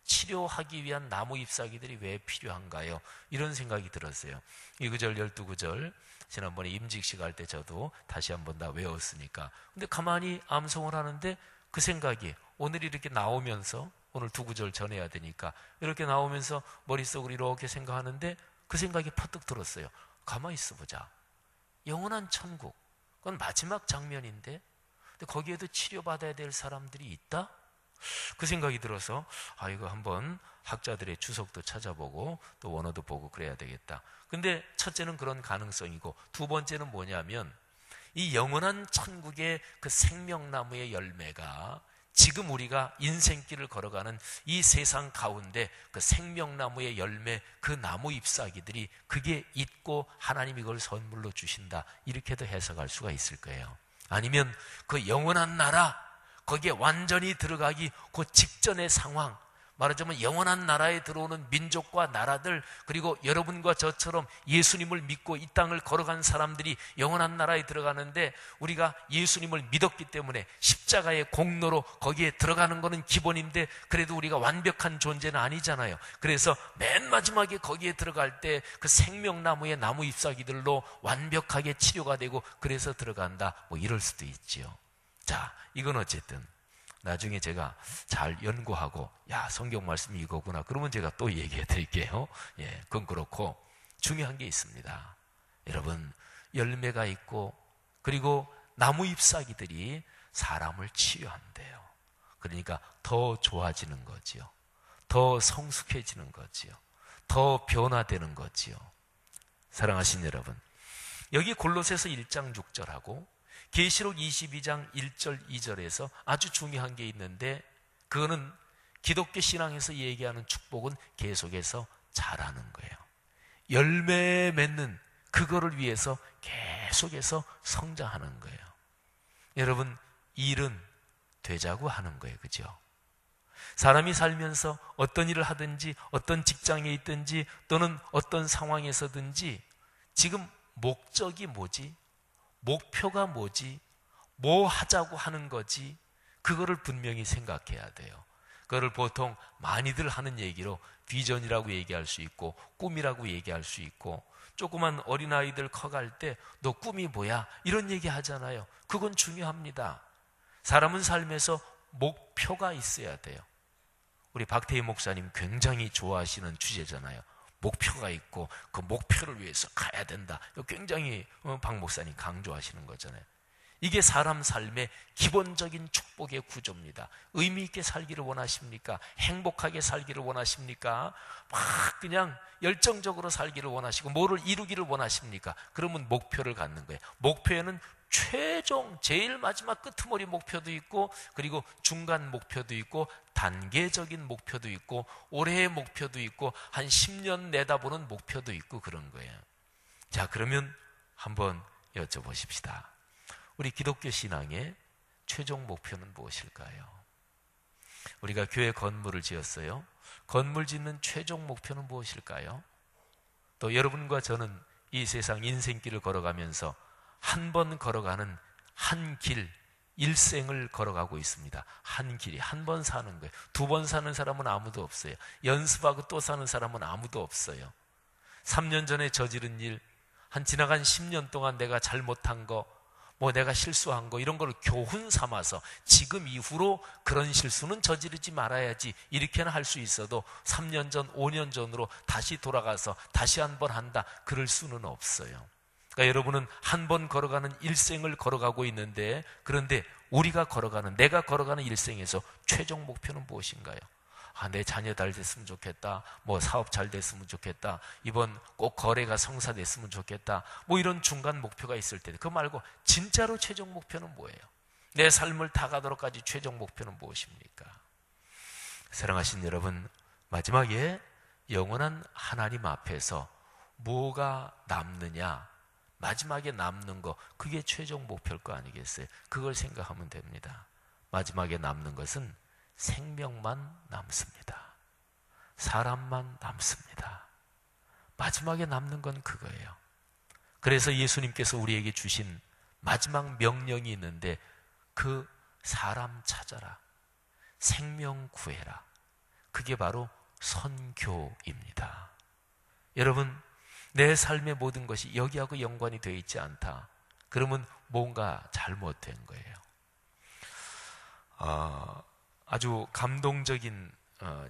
치료하기 위한 나무 잎사귀들이 왜 필요한가요? 이런 생각이 들었어요. 이 구절 12구절 지난번에 임직식 할 때 저도 다시 한번 다 외웠으니까. 근데 가만히 암송을 하는데 그 생각이 오늘 이렇게 나오면서 오늘 두 구절 전해야 되니까 이렇게 나오면서 머릿속으로 이렇게 생각하는데 그 생각이 퍼뜩 들었어요. 가만히 있어보자. 영원한 천국, 그건 마지막 장면인데 근데 거기에도 치료받아야 될 사람들이 있다? 그 생각이 들어서 이거 한번 학자들의 주석도 찾아보고 또 원어도 보고 그래야 되겠다. 근데 첫째는 그런 가능성이고 두 번째는 뭐냐면 이 영원한 천국의 그 생명나무의 열매가 지금 우리가 인생길을 걸어가는 이 세상 가운데 그 생명나무의 열매, 그 나무 잎사귀들이 그게 있고 하나님이 그걸 선물로 주신다. 이렇게도 해석할 수가 있을 거예요. 아니면 그 영원한 나라, 거기에 완전히 들어가기 그 직전의 상황, 말하자면 영원한 나라에 들어오는 민족과 나라들, 그리고 여러분과 저처럼 예수님을 믿고 이 땅을 걸어간 사람들이 영원한 나라에 들어가는데 우리가 예수님을 믿었기 때문에 십자가의 공로로 거기에 들어가는 것은 기본인데 그래도 우리가 완벽한 존재는 아니잖아요. 그래서 맨 마지막에 거기에 들어갈 때 그 생명나무의 나무 잎사귀들로 완벽하게 치료가 되고 그래서 들어간다, 뭐 이럴 수도 있지요. 자, 이건 어쨌든 나중에 제가 잘 연구하고 성경 말씀이 이거구나 그러면 제가 또 얘기해 드릴게요. 그건 그렇고 중요한 게 있습니다. 여러분, 열매가 있고 그리고 나무 잎사귀들이 사람을 치유한대요. 그러니까 더 좋아지는 거지요. 더 성숙해지는 거지요. 더 변화되는 거지요. 사랑하신 여러분, 여기 골로새서 1장 6절하고 계시록 22장 1절 2절에서 아주 중요한 게 있는데 그거는 기독교 신앙에서 얘기하는 축복은 계속해서 자라는 거예요. 열매 맺는 그거를 위해서 계속해서 성장하는 거예요. 여러분, 일은 되자고 하는 거예요. 그죠? 사람이 살면서 어떤 일을 하든지 어떤 직장에 있든지 또는 어떤 상황에서든지 지금 목적이 뭐지? 목표가 뭐지? 뭐 하자고 하는 거지? 그거를 분명히 생각해야 돼요. 그거를 보통 많이들 하는 얘기로 비전이라고 얘기할 수 있고 꿈이라고 얘기할 수 있고 조그만 어린아이들 커갈 때 너 꿈이 뭐야? 이런 얘기 하잖아요. 그건 중요합니다. 사람은 삶에서 목표가 있어야 돼요. 우리 박태희 목사님 굉장히 좋아하시는 주제잖아요. 목표가 있고 그 목표를 위해서 가야 된다. 굉장히 박 목사님 강조하시는 거잖아요. 이게 사람 삶의 기본적인 축복의 구조입니다. 의미 있게 살기를 원하십니까? 행복하게 살기를 원하십니까? 막 그냥 열정적으로 살기를 원하시고 뭐를 이루기를 원하십니까? 그러면 목표를 갖는 거예요. 목표에는 최종 제일 마지막 끄트머리 목표도 있고, 그리고 중간 목표도 있고, 단계적인 목표도 있고, 올해의 목표도 있고, 한 10년 내다보는 목표도 있고, 그런 거예요. 자, 그러면 한번 여쭤보십시다. 우리 기독교 신앙의 최종 목표는 무엇일까요? 우리가 교회 건물을 지었어요. 건물 짓는 최종 목표는 무엇일까요? 또 여러분과 저는 이 세상 인생길을 걸어가면서 한 번 걸어가는 한 길, 일생을 걸어가고 있습니다. 한 길이 한 번 사는 거예요. 두 번 사는 사람은 아무도 없어요. 연습하고 또 사는 사람은 아무도 없어요. 3년 전에 저지른 일, 한 지나간 10년 동안 내가 잘못한 거, 뭐 내가 실수한 거, 이런 걸 교훈 삼아서 지금 이후로 그런 실수는 저지르지 말아야지, 이렇게는 할 수 있어도 3년 전, 5년 전으로 다시 돌아가서 다시 한 번 한다, 그럴 수는 없어요. 그러니까 여러분은 한 번 걸어가는 일생을 걸어가고 있는데, 그런데 우리가 걸어가는, 내가 걸어가는 일생에서 최종 목표는 무엇인가요? 내 자녀 잘 됐으면 좋겠다, 뭐 사업 잘 됐으면 좋겠다, 이번 꼭 거래가 성사됐으면 좋겠다, 뭐 이런 중간 목표가 있을 때, 그거 말고 진짜로 최종 목표는 뭐예요? 내 삶을 다 가도록까지 최종 목표는 무엇입니까? 사랑하신 여러분, 마지막에 영원한 하나님 앞에서 뭐가 남느냐, 마지막에 남는 거, 그게 최종 목표일 거 아니겠어요? 그걸 생각하면 됩니다. 마지막에 남는 것은 생명만 남습니다. 사람만 남습니다. 마지막에 남는 건 그거예요. 그래서 예수님께서 우리에게 주신 마지막 명령이 있는데, 그 사람 찾아라, 생명 구해라, 그게 바로 선교입니다. 여러분, 내 삶의 모든 것이 여기하고 연관이 되어 있지 않다, 그러면 뭔가 잘못된 거예요. 아주 감동적인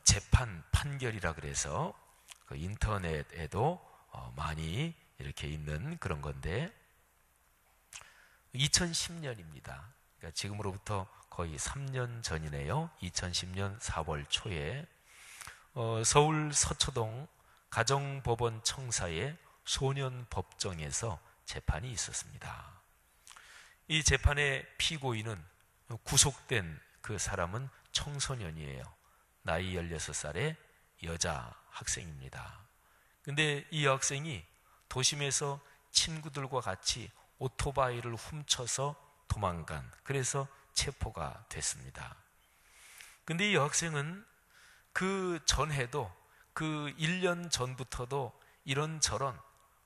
재판 판결이라 그래서 그 인터넷에도 많이 이렇게 있는 그런 건데, 2010년입니다. 그러니까 지금으로부터 거의 3년 전이네요. 2010년 4월 초에 서울 서초동 가정법원 청사의 소년법정에서 재판이 있었습니다. 이 재판의 피고인은, 구속된 그 사람은 청소년이에요. 나이 16살의 여자 학생입니다. 근데 이 여학생이 도심에서 친구들과 같이 오토바이를 훔쳐서 도망간, 그래서 체포가 됐습니다. 근데 이 여학생은 그 전에도, 그 1년 전부터도 이런저런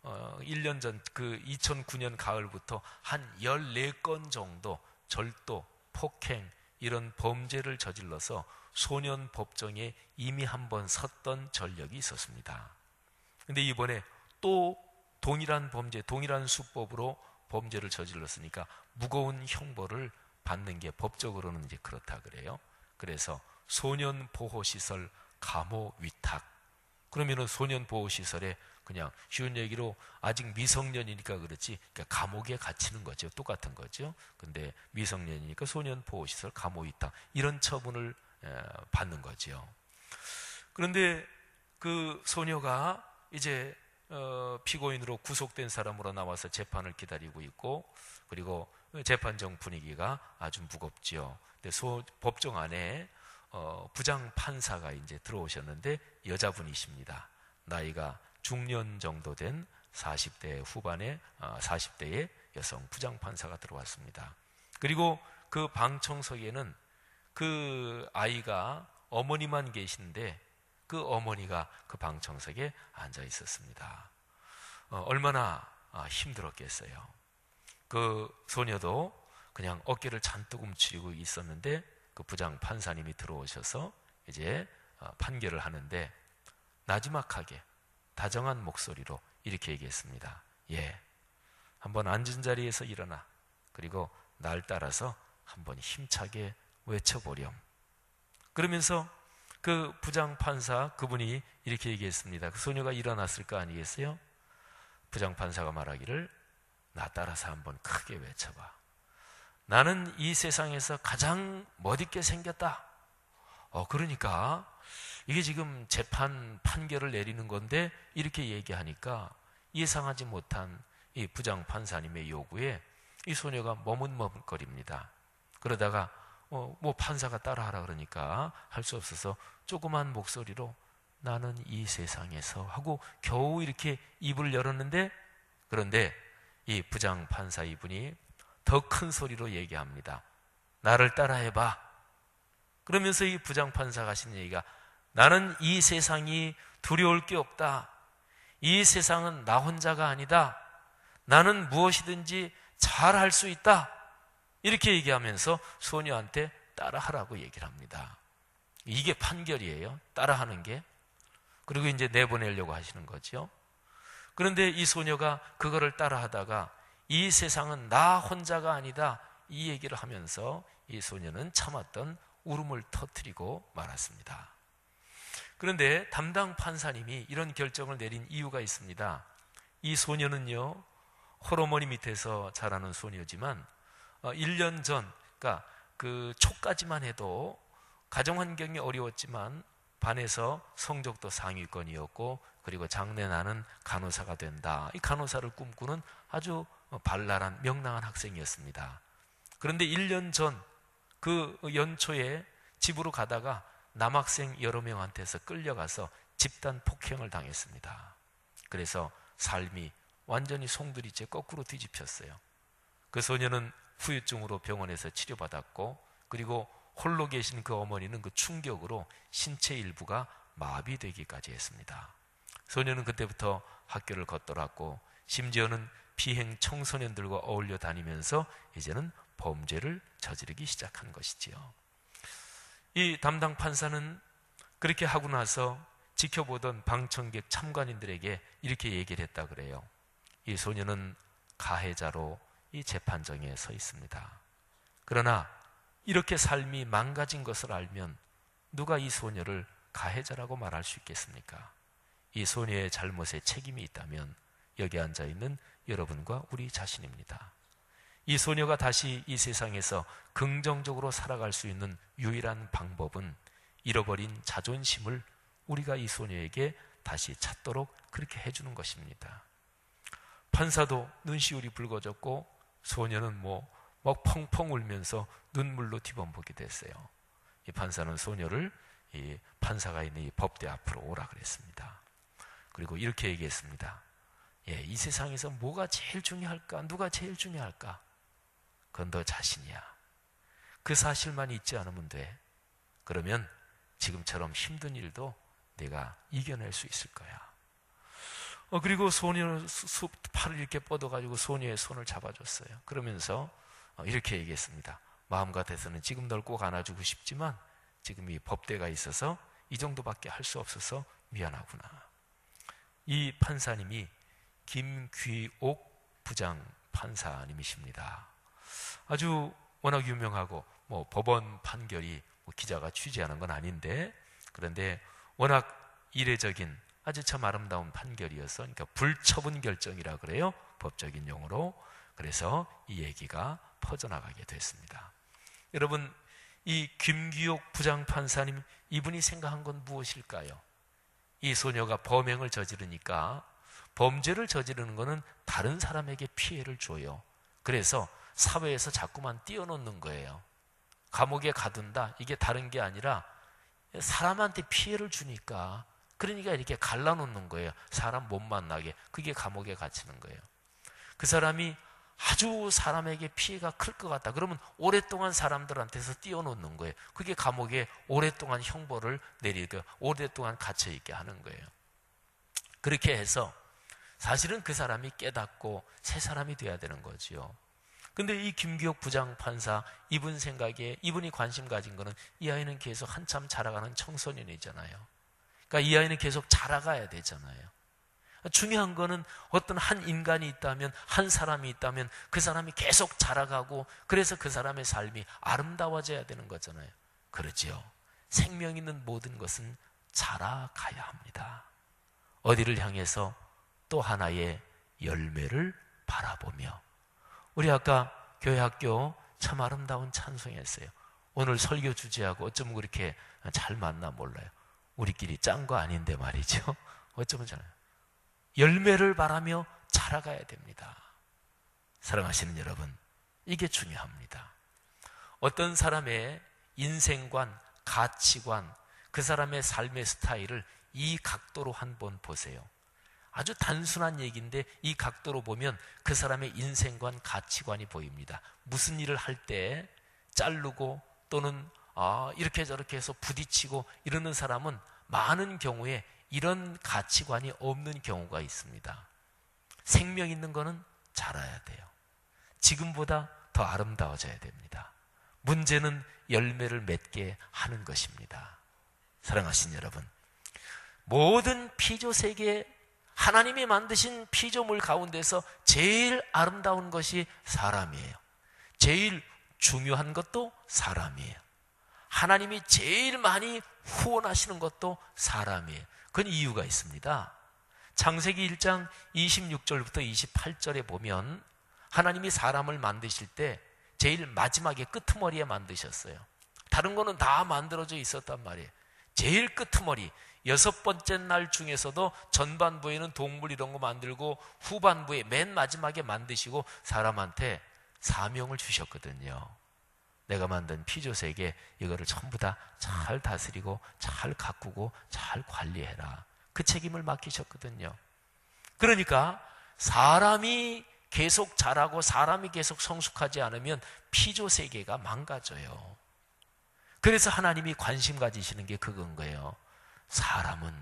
1년 전, 그 2009년 가을부터 한 14건 정도 절도, 폭행, 이런 범죄를 저질러서 소년 법정에 이미 한번 섰던 전력이 있었습니다. 근데 이번에 또 동일한 범죄, 동일한 수법으로 범죄를 저질렀으니까 무거운 형벌을 받는 게 법적으로는 이제 그렇다 그래요. 그래서 소년보호시설 감호 위탁. 그러면은 소년보호시설에 그냥 쉬운 얘기로 아직 미성년이니까 그렇지, 그러니까 감옥에 갇히는 거죠. 똑같은 거죠. 근데 미성년이니까 소년보호시설 감옥 위탁, 이런 처분을 받는 거죠. 그런데 그 소녀가 이제 피고인으로 구속된 사람으로 나와서 재판을 기다리고 있고, 그리고 재판정 분위기가 아주 무겁지요. 근데 법정 안에 부장 판사가 이제 들어오셨는데, 여자분이십니다. 나이가 중년 정도 된 40대 후반의 40대의 여성 부장 판사가 들어왔습니다. 그리고 그 방청석에는 그 아이가 어머니만 계신데, 그 어머니가 그 방청석에 앉아 있었습니다. 얼마나 힘들었겠어요. 그 소녀도 그냥 어깨를 잔뜩 움츠리고 있었는데, 그 부장 판사님이 들어오셔서 이제 판결을 하는데, 나지막하게 다정한 목소리로 이렇게 얘기했습니다. 예, 한번 앉은 자리에서 일어나, 그리고 날 따라서 한번 힘차게 외쳐보렴. 그러면서 그 부장 판사, 그분이 이렇게 얘기했습니다. 그 소녀가 일어났을 거 아니겠어요? 부장 판사가 말하기를, 나 따라서 한번 크게 외쳐봐. 나는 이 세상에서 가장 멋있게 생겼다. 그러니까 이게 지금 재판 판결을 내리는 건데 이렇게 얘기하니까 예상하지 못한 이 부장 판사님의 요구에 이 소녀가 머뭇머뭇거립니다. 그러다가 뭐 판사가 따라하라 그러니까 할 수 없어서 조그만 목소리로 나는 이 세상에서 하고 겨우 이렇게 입을 열었는데, 그런데 이 부장 판사 이분이 더 큰 소리로 얘기합니다. 나를 따라해봐. 그러면서 이 부장 판사가 하시는 얘기가 나는 이 세상이 두려울 게 없다. 이 세상은 나 혼자가 아니다. 나는 무엇이든지 잘할 수 있다. 이렇게 얘기하면서 소녀한테 따라하라고 얘기를 합니다. 이게 판결이에요. 따라하는 게. 그리고 이제 내보내려고 하시는 거죠. 그런데 이 소녀가 그거를 따라하다가 이 세상은 나 혼자가 아니다. 이 얘기를 하면서 이 소녀는 참았던 울음을 터뜨리고 말았습니다. 그런데 담당 판사님이 이런 결정을 내린 이유가 있습니다. 이 소녀는요, 홀어머니 밑에서 자라는 소녀지만 1년 전, 그러니까 그 초까지만 해도 가정 환경이 어려웠지만 반에서 성적도 상위권이었고, 그리고 장래나는 간호사가 된다. 이 간호사를 꿈꾸는 아주 발랄한 명랑한 학생이었습니다. 그런데 1년 전 그 연초에 집으로 가다가 남학생 여러 명한테서 끌려가서 집단 폭행을 당했습니다. 그래서 삶이 완전히 송두리째 거꾸로 뒤집혔어요. 그 소녀는 후유증으로 병원에서 치료받았고, 그리고 홀로 계신 그 어머니는 그 충격으로 신체 일부가 마비되기까지 했습니다. 소녀는 그때부터 학교를 걷돌았고, 심지어는 비행 청소년들과 어울려 다니면서 이제는 범죄를 저지르기 시작한 것이지요. 이 담당 판사는 그렇게 하고 나서 지켜보던 방청객 참관인들에게 이렇게 얘기를 했다 그래요. 이 소녀는 가해자로 이 재판정에 서 있습니다. 그러나 이렇게 삶이 망가진 것을 알면 누가 이 소녀를 가해자라고 말할 수 있겠습니까? 이 소녀의 잘못에 책임이 있다면 여기 앉아있는 여러분과 우리 자신입니다. 이 소녀가 다시 이 세상에서 긍정적으로 살아갈 수 있는 유일한 방법은 잃어버린 자존심을 우리가 이 소녀에게 다시 찾도록 그렇게 해주는 것입니다. 판사도 눈시울이 붉어졌고, 소녀는 막 펑펑 울면서 눈물로 뒤범벅이 됐어요. 이 판사는 소녀를 이 판사가 있는 이 법대 앞으로 오라 그랬습니다. 그리고 이렇게 얘기했습니다. 이 세상에서 뭐가 제일 중요할까? 누가 제일 중요할까? 그건 너 자신이야. 그 사실만 잊지 않으면 돼. 그러면 지금처럼 힘든 일도 내가 이겨낼 수 있을 거야. 그리고 소녀 팔을 이렇게 뻗어가지고 소녀의 손을 잡아줬어요. 그러면서 이렇게 얘기했습니다. 마음 같아서는 지금 널 꼭 안아주고 싶지만 지금 이 법대가 있어서 이 정도밖에 할 수 없어서 미안하구나. 이 판사님이 김귀옥 부장 판사님이십니다. 아주 워낙 유명하고 법원 판결이 기자가 취재하는 건 아닌데, 그런데 워낙 이례적인 아주 참 아름다운 판결이어서, 그러니까 불처분 결정이라 그래요, 법적인 용어로. 그래서 이 얘기가 퍼져나가게 됐습니다. 여러분, 이 김귀옥 부장판사님, 이분이 생각한 건 무엇일까요? 이 소녀가 범행을 저지르니까 범죄를 저지르는 것은 다른 사람에게 피해를 줘요. 그래서 사회에서 자꾸만 띄워놓는 거예요. 감옥에 가둔다, 이게 다른 게 아니라 사람한테 피해를 주니까, 그러니까 이렇게 갈라놓는 거예요. 사람 못 만나게. 그게 감옥에 갇히는 거예요. 그 사람이 아주 사람에게 피해가 클 것 같다. 그러면 오랫동안 사람들한테서 띄워놓는 거예요. 그게 감옥에 오랫동안 형벌을 내리고 오랫동안 갇혀있게 하는 거예요. 그렇게 해서 사실은 그 사람이 깨닫고 새 사람이 돼야 되는 거지요. 근데 이 김귀옥 부장판사, 이분 생각에, 이분이 관심 가진 거는 이 아이는 계속 한참 자라가는 청소년이잖아요. 그러니까 이 아이는 계속 자라가야 되잖아요. 중요한 거는 어떤 한 인간이 있다면, 한 사람이 있다면 그 사람이 계속 자라가고, 그래서 그 사람의 삶이 아름다워져야 되는 거잖아요. 그렇지요. 생명 있는 모든 것은 자라가야 합니다. 어디를 향해서? 또 하나의 열매를 바라보며. 우리 아까 교회 학교 참 아름다운 찬송했어요. 오늘 설교 주제하고 어쩌면 그렇게 잘 맞나 몰라요. 우리끼리 짠 거 아닌데 말이죠. 어쩌면 잘 열매를 바라며 자라가야 됩니다. 사랑하시는 여러분, 이게 중요합니다. 어떤 사람의 인생관, 가치관, 그 사람의 삶의 스타일을 이 각도로 한번 보세요. 아주 단순한 얘기인데 이 각도로 보면 그 사람의 인생관, 가치관이 보입니다. 무슨 일을 할 때 자르고 또는 이렇게 저렇게 해서 부딪히고 이러는 사람은 많은 경우에 이런 가치관이 없는 경우가 있습니다. 생명 있는 거는 자라야 돼요. 지금보다 더 아름다워져야 됩니다. 문제는 열매를 맺게 하는 것입니다. 사랑하신 여러분, 모든 피조 세계, 하나님이 만드신 피조물 가운데서 제일 아름다운 것이 사람이에요. 제일 중요한 것도 사람이에요. 하나님이 제일 많이 후원하시는 것도 사람이에요. 그건 이유가 있습니다. 창세기 1장 26절부터 28절에 보면 하나님이 사람을 만드실 때 제일 마지막에 끄트머리에 만드셨어요. 다른 거는 다 만들어져 있었단 말이에요. 제일 끄트머리, 6번째 날 중에서도 전반부에는 동물 이런 거 만들고 후반부에 맨 마지막에 만드시고 사람한테 사명을 주셨거든요. 내가 만든 피조세계 이거를 전부 다 잘 다스리고 잘 가꾸고 잘 관리해라. 그 책임을 맡기셨거든요. 그러니까 사람이 계속 자라고 사람이 계속 성숙하지 않으면 피조세계가 망가져요. 그래서 하나님이 관심 가지시는 게 그건 거예요. 사람은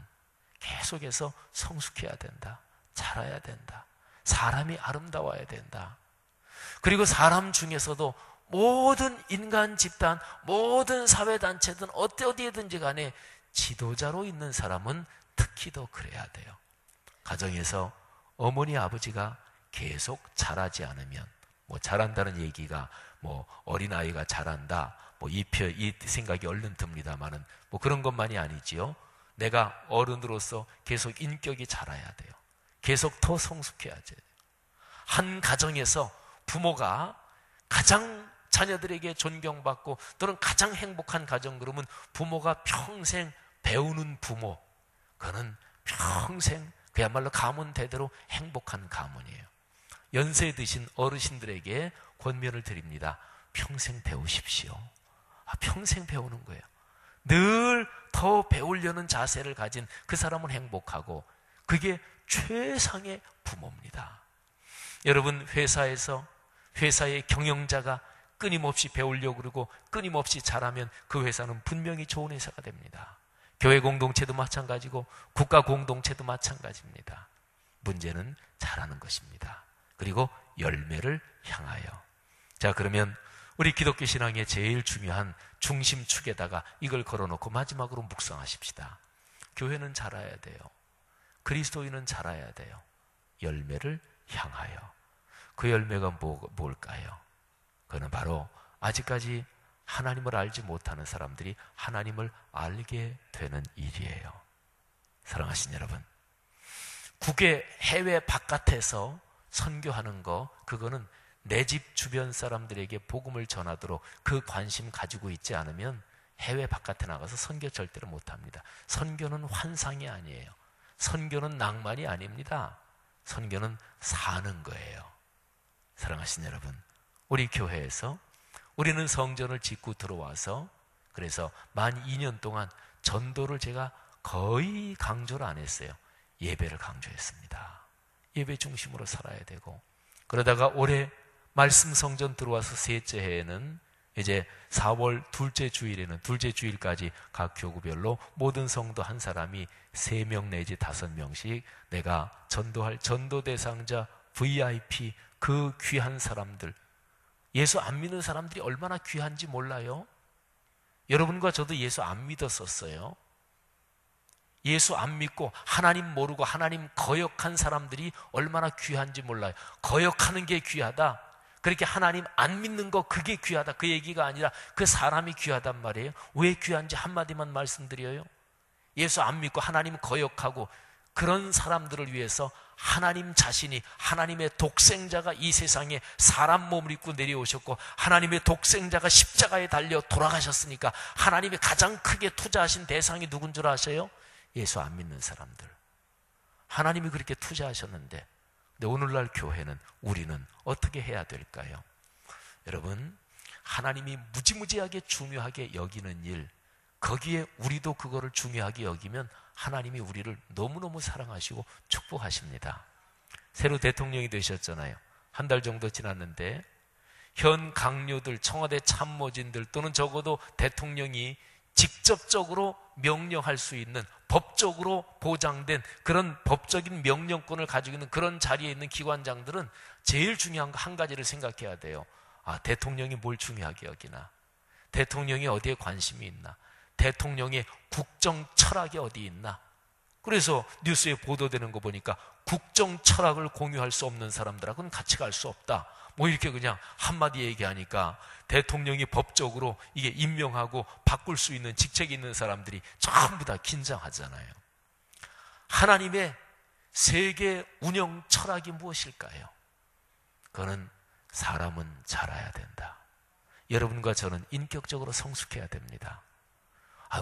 계속해서 성숙해야 된다. 자라야 된다. 사람이 아름다워야 된다. 그리고 사람 중에서도 모든 인간 집단, 모든 사회단체든 어디에든지 간에 지도자로 있는 사람은 특히 더 그래야 돼요. 가정에서 어머니 아버지가 계속 자라지 않으면, 자란다는 얘기가 어린아이가 자란다, 이 생각이 얼른 듭니다만은 그런 것만이 아니지요. 내가 어른으로서 계속 인격이 자라야 돼요. 계속 더 성숙해야 돼요. 한 가정에서 부모가 가장 자녀들에게 존경받고 또는 가장 행복한 가정, 그러면 부모가 평생 배우는 부모, 그거는 평생 그야말로 가문 대대로 행복한 가문이에요. 연세 드신 어르신들에게 권면을 드립니다. 평생 배우십시오. 평생 배우는 거예요. 늘 더 배우려는 자세를 가진 그 사람은 행복하고, 그게 최상의 부모입니다. 여러분, 회사의 경영자가 끊임없이 배우려고 그러고 끊임없이 잘하면 그 회사는 분명히 좋은 회사가 됩니다. 교회 공동체도 마찬가지고 국가 공동체도 마찬가지입니다. 문제는 잘하는 것입니다. 그리고 열매를 향하여. 자, 그러면 우리 기독교 신앙의 제일 중요한 중심축에다가 이걸 걸어놓고 마지막으로 묵상하십시다. 교회는 자라야 돼요. 그리스도인은 자라야 돼요. 열매를 향하여. 그 열매가 뭘까요? 그는 바로 아직까지 하나님을 알지 못하는 사람들이 하나님을 알게 되는 일이에요. 사랑하신 여러분, 국외 해외 바깥에서 선교하는 거, 그거는 내 집 주변 사람들에게 복음을 전하도록 그 관심 가지고 있지 않으면 해외 바깥에 나가서 선교 절대로 못합니다. 선교는 환상이 아니에요. 선교는 낭만이 아닙니다. 선교는 사는 거예요. 사랑하신 여러분, 우리 교회에서 우리는 성전을 짓고 들어와서 그래서 만 2년 동안 전도를 제가 거의 강조를 안 했어요. 예배를 강조했습니다. 예배 중심으로 살아야 되고, 그러다가 올해 말씀 성전 들어와서 셋째 해에는 이제 4월 둘째 주일까지 각 교구별로 모든 성도 한 사람이 3명 내지 5명씩 내가 전도할 전도 대상자 VIP, 그 귀한 사람들, 예수 안 믿는 사람들이 얼마나 귀한지 몰라요? 여러분과 저도 예수 안 믿었었어요. 예수 안 믿고 하나님 모르고 하나님 거역한 사람들이 얼마나 귀한지 몰라요. 거역하는 게 귀하다, 그렇게 하나님 안 믿는 거 그게 귀하다, 그 얘기가 아니라 그 사람이 귀하단 말이에요. 왜 귀한지 한마디만 말씀드려요. 예수 안 믿고 하나님 거역하고 그런 사람들을 위해서 하나님 자신이, 하나님의 독생자가 이 세상에 사람 몸을 입고 내려오셨고 하나님의 독생자가 십자가에 달려 돌아가셨으니까 하나님이 가장 크게 투자하신 대상이 누군 줄 아세요? 예수 안 믿는 사람들. 하나님이 그렇게 투자하셨는데, 근데 오늘날 교회는, 우리는 어떻게 해야 될까요? 여러분, 하나님이 무지무지하게 중요하게 여기는 일, 거기에 우리도 그거를 중요하게 여기면 하나님이 우리를 너무너무 사랑하시고 축복하십니다. 새로 대통령이 되셨잖아요. 한 달 정도 지났는데 현 강요들, 청와대 참모진들 또는 적어도 대통령이 직접적으로 명령할 수 있는, 법적으로 보장된 그런 법적인 명령권을 가지고 있는 그런 자리에 있는 기관장들은 제일 중요한 거 한 가지를 생각해야 돼요. 아, 대통령이 뭘 중요하게 여기나, 대통령이 어디에 관심이 있나, 대통령의 국정 철학이 어디 있나. 그래서 뉴스에 보도되는 거 보니까 국정 철학을 공유할 수 없는 사람들하고는 같이 갈 수 없다, 뭐 이렇게 그냥 한마디 얘기하니까 대통령이 법적으로 이게 임명하고 바꿀 수 있는 직책이 있는 사람들이 전부 다 긴장하잖아요. 하나님의 세계 운영 철학이 무엇일까요? 그거는 사람은 자라야 된다. 여러분과 저는 인격적으로 성숙해야 됩니다.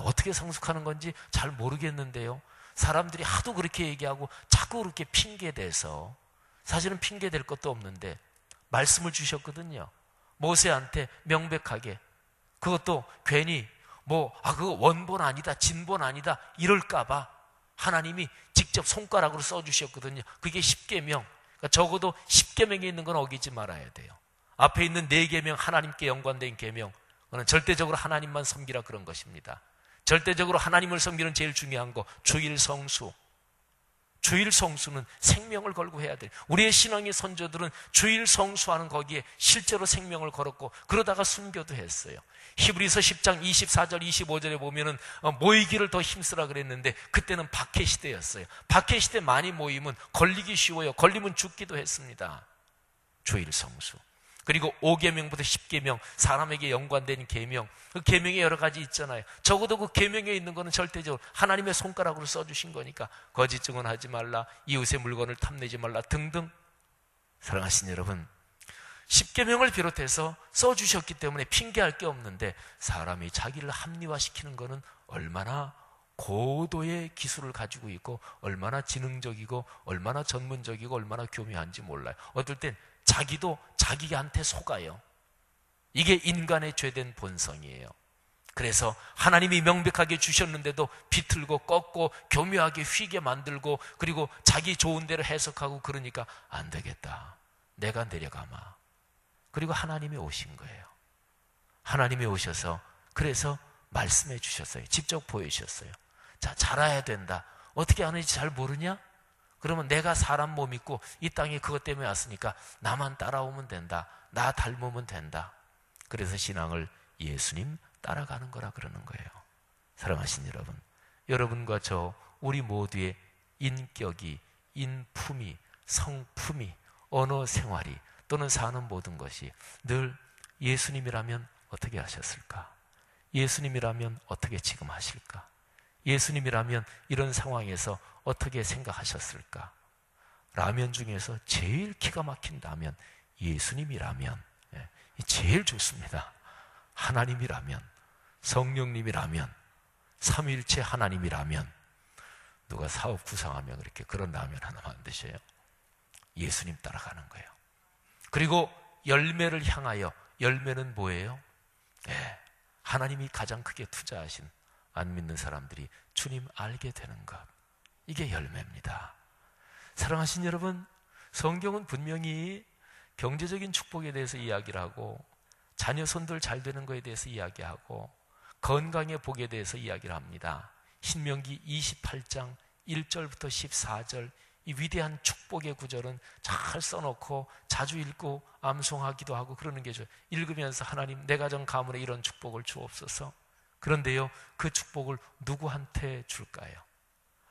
어떻게 성숙하는 건지 잘 모르겠는데요, 사람들이 하도 그렇게 얘기하고 자꾸 그렇게 핑계대서, 사실은 핑계댈 것도 없는데 말씀을 주셨거든요. 모세한테 명백하게. 그것도 괜히 그거 원본 아니다, 진본 아니다 이럴까봐 하나님이 직접 손가락으로 써주셨거든요. 그게 10계명. 그러니까 적어도 10계명에 있는 건 어기지 말아야 돼요. 앞에 있는 4계명, 하나님께 연관된 계명, 그건 절대적으로 하나님만 섬기라 그런 것입니다. 절대적으로 하나님을 섬기는 제일 중요한 거, 주일성수. 주일성수는 생명을 걸고 해야 돼요. 우리의 신앙의 선조들은 주일성수하는 거기에 실제로 생명을 걸었고 그러다가 순교도 했어요. 히브리서 10장 24절 25절에 보면은 모이기를 더 힘쓰라 그랬는데 그때는 박해시대였어요. 박해시대 많이 모이면 걸리기 쉬워요. 걸리면 죽기도 했습니다. 주일성수. 그리고 5계명부터 10계명, 사람에게 연관된 계명, 그 계명이 여러 가지 있잖아요. 적어도 그 계명에 있는 거는 절대적으로 하나님의 손가락으로 써주신 거니까 거짓 증언하지 말라, 이웃의 물건을 탐내지 말라 등등. 사랑하신 여러분, 10계명을 비롯해서 써주셨기 때문에 핑계할 게 없는데 사람이 자기를 합리화시키는 거는 얼마나 고도의 기술을 가지고 있고 얼마나 지능적이고 얼마나 전문적이고 얼마나 교묘한지 몰라요. 어떨 땐 자기도 자기한테 속아요. 이게 인간의 죄된 본성이에요. 그래서 하나님이 명백하게 주셨는데도 비틀고 꺾고 교묘하게 휘게 만들고 그리고 자기 좋은 대로 해석하고 그러니까 안 되겠다, 내가 내려가마. 그리고 하나님이 오신 거예요. 하나님이 오셔서 그래서 말씀해 주셨어요. 직접 보여주셨어요. 자, 자라야 된다. 어떻게 하는지 잘 모르냐? 그러면 내가 사람 몸 있고 이 땅에 그것 때문에 왔으니까 나만 따라오면 된다, 나 닮으면 된다. 그래서 신앙을 예수님 따라가는 거라 그러는 거예요. 사랑하신 여러분, 여러분과 저 우리 모두의 인격이, 인품이, 성품이, 언어 생활이 또는 사는 모든 것이 늘 예수님이라면 어떻게 하셨을까? 예수님이라면 어떻게 지금 하실까? 예수님이라면 이런 상황에서 어떻게 생각하셨을까? 라면 중에서 제일 기가 막힌 라면, 예수님이라면 제일 좋습니다. 하나님이라면, 성령님이라면, 삼위일체 하나님이라면 누가 사업 구상하면 그렇게 그런 라면 하나 만드셔요. 예수님 따라가는 거예요. 그리고 열매를 향하여, 열매는 뭐예요? 하나님이 가장 크게 투자하신, 안 믿는 사람들이 주님 알게 되는 것, 이게 열매입니다. 사랑하신 여러분, 성경은 분명히 경제적인 축복에 대해서 이야기를 하고 자녀 손들 잘 되는 것에 대해서 이야기하고 건강의 복에 대해서 이야기를 합니다. 신명기 28장 1절부터 14절 이 위대한 축복의 구절은 잘 써놓고 자주 읽고 암송하기도 하고 그러는 게 좋아요. 읽으면서 하나님, 내 가정 가문에 이런 축복을 주옵소서. 그런데요, 그 축복을 누구한테 줄까요?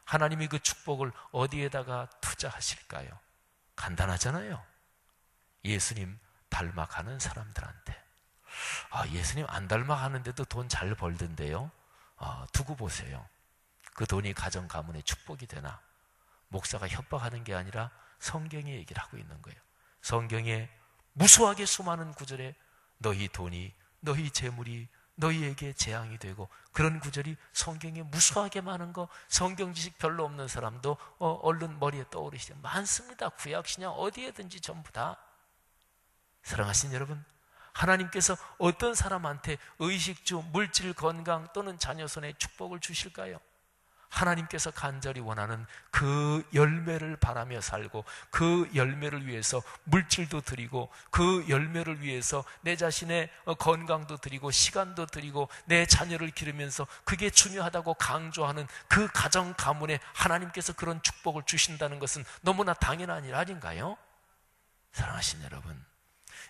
하나님이 그 축복을 어디에다가 투자하실까요? 간단하잖아요. 예수님 닮아가는 사람들한테. 예수님 안 닮아가는데도 돈 잘 벌던데요. 두고 보세요. 그 돈이 가정 가문에 축복이 되나? 목사가 협박하는 게 아니라 성경이 얘기를 하고 있는 거예요. 성경에 무수하게 수많은 구절에 너희 돈이, 너희 재물이 너희에게 재앙이 되고, 그런 구절이 성경에 무수하게 많은 거, 성경 지식 별로 없는 사람도 얼른 머리에 떠오르시죠. 많습니다. 구약신약 어디에든지 전부 다. 사랑하신 여러분, 하나님께서 어떤 사람한테 의식주, 물질, 건강 또는 자녀 손에 축복을 주실까요? 하나님께서 간절히 원하는 그 열매를 바라며 살고, 그 열매를 위해서 물질도 드리고, 그 열매를 위해서 내 자신의 건강도 드리고, 시간도 드리고, 내 자녀를 기르면서 그게 중요하다고 강조하는 그 가정 가문에 하나님께서 그런 축복을 주신다는 것은 너무나 당연한 일 아닌가요? 사랑하신 여러분,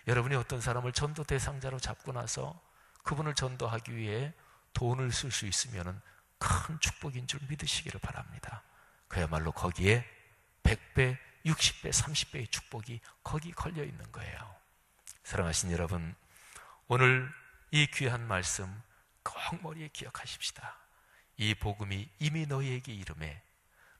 여러분이 어떤 사람을 전도 대상자로 잡고 나서 그분을 전도하기 위해 돈을 쓸 수 있으면 큰 축복인 줄 믿으시기를 바랍니다. 그야말로 거기에 100배, 60배, 30배의 축복이 거기 걸려 있는 거예요. 사랑하신 여러분, 오늘 이 귀한 말씀 꼭 머리에 기억하십시다. 이 복음이 이미 너희에게 이름에,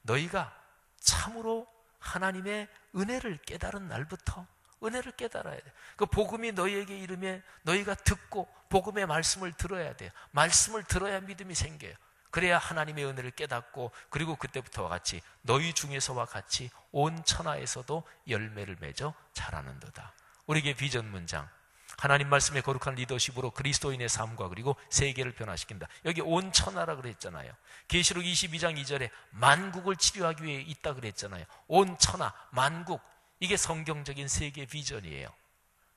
너희가 참으로 하나님의 은혜를 깨달은 날부터 은혜를 깨달아야 돼요. 그 복음이 너희에게 이름에 너희가 듣고 복음의 말씀을 들어야 돼요. 말씀을 들어야 믿음이 생겨요. 그래야 하나님의 은혜를 깨닫고, 그리고 그때부터와 같이 너희 중에서와 같이 온 천하에서도 열매를 맺어 자라는도다. 우리에게 비전 문장, 하나님 말씀의 거룩한 리더십으로 그리스도인의 삶과 그리고 세계를 변화시킨다. 여기 온 천하라 그랬잖아요. 계시록 22장 2절에 만국을 치료하기 위해 있다 그랬잖아요. 온 천하, 만국, 이게 성경적인 세계 비전이에요.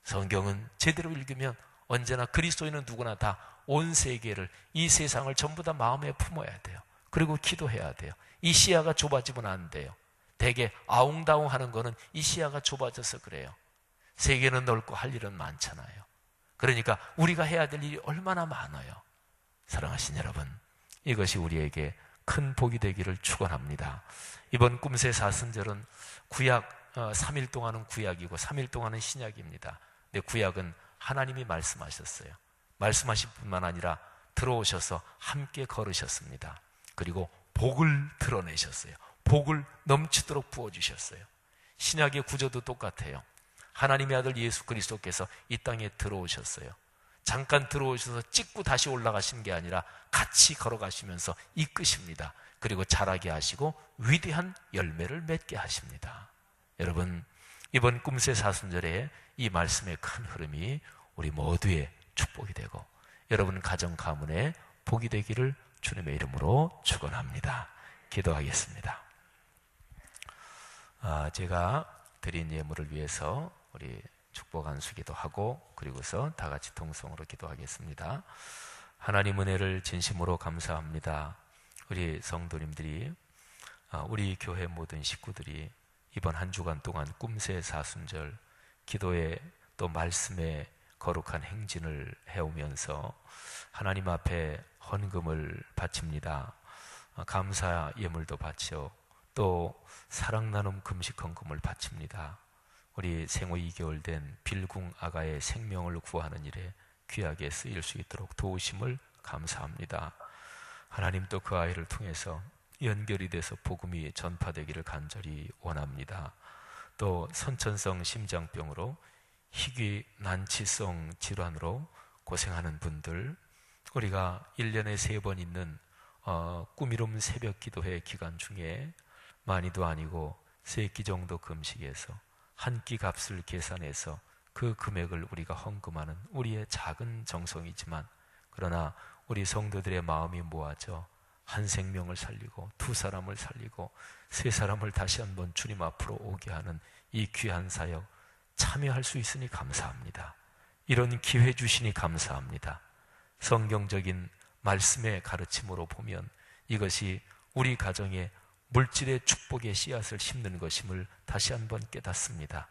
성경은 제대로 읽으면 언제나 그리스도인은 누구나 다 온 세계를, 이 세상을 전부 다 마음에 품어야 돼요. 그리고 기도해야 돼요. 이 시야가 좁아지면 안 돼요. 되게 아웅다웅 하는 거는 이 시야가 좁아져서 그래요. 세계는 넓고 할 일은 많잖아요. 그러니까 우리가 해야 될 일이 얼마나 많아요. 사랑하신 여러분, 이것이 우리에게 큰 복이 되기를 축원합니다. 이번 꿈새 사순절은 구약 3일 동안은 구약이고 3일 동안은 신약입니다. 근데 구약은 하나님이 말씀하셨어요. 말씀하실 뿐만 아니라 들어오셔서 함께 걸으셨습니다. 그리고 복을 드러내셨어요. 복을 넘치도록 부어주셨어요. 신약의 구조도 똑같아요. 하나님의 아들 예수 그리스도께서 이 땅에 들어오셨어요. 잠깐 들어오셔서 찍고 다시 올라가신 게 아니라 같이 걸어가시면서 이끄십니다. 그리고 자라게 하시고 위대한 열매를 맺게 하십니다. 여러분, 이번 꿈새 사순절에 이 말씀의 큰 흐름이 우리 모두의 축복이 되고 여러분 가정 가문에 복이 되기를 주님의 이름으로 축원합니다. 기도하겠습니다. 제가 드린 예물을 위해서 우리 축복 안수기도 하고, 그리고서 다 같이 통성으로 기도하겠습니다. 하나님 은혜를 진심으로 감사합니다. 우리 성도님들이, 우리 교회 모든 식구들이 이번 한 주간 동안 꿈새 사순절 기도에 또 말씀에 거룩한 행진을 해오면서 하나님 앞에 헌금을 바칩니다. 감사 예물도 바치고 또 사랑 나눔 금식 헌금을 바칩니다. 우리 생후 2개월 된 빌궁 아가의 생명을 구하는 일에 귀하게 쓰일 수 있도록 도우심을 감사합니다. 하나님 또 그 아이를 통해서 연결이 돼서 복음이 전파되기를 간절히 원합니다. 또 선천성 심장병으로 희귀 난치성 질환으로 고생하는 분들, 우리가 1년에 3번 있는 꾸미름 새벽 기도회 기간 중에 많이도 아니고 3끼 정도 금식해서 한 끼 값을 계산해서 그 금액을 우리가 헌금하는 우리의 작은 정성이지만, 그러나 우리 성도들의 마음이 모아져 한 생명을 살리고 2사람을 살리고 3사람을 다시 한번 주님 앞으로 오게 하는 이 귀한 사역 참여할 수 있으니 감사합니다. 이런 기회 주시니 감사합니다. 성경적인 말씀의 가르침으로 보면 이것이 우리 가정에 물질의 축복의 씨앗을 심는 것임을 다시 한번 깨닫습니다.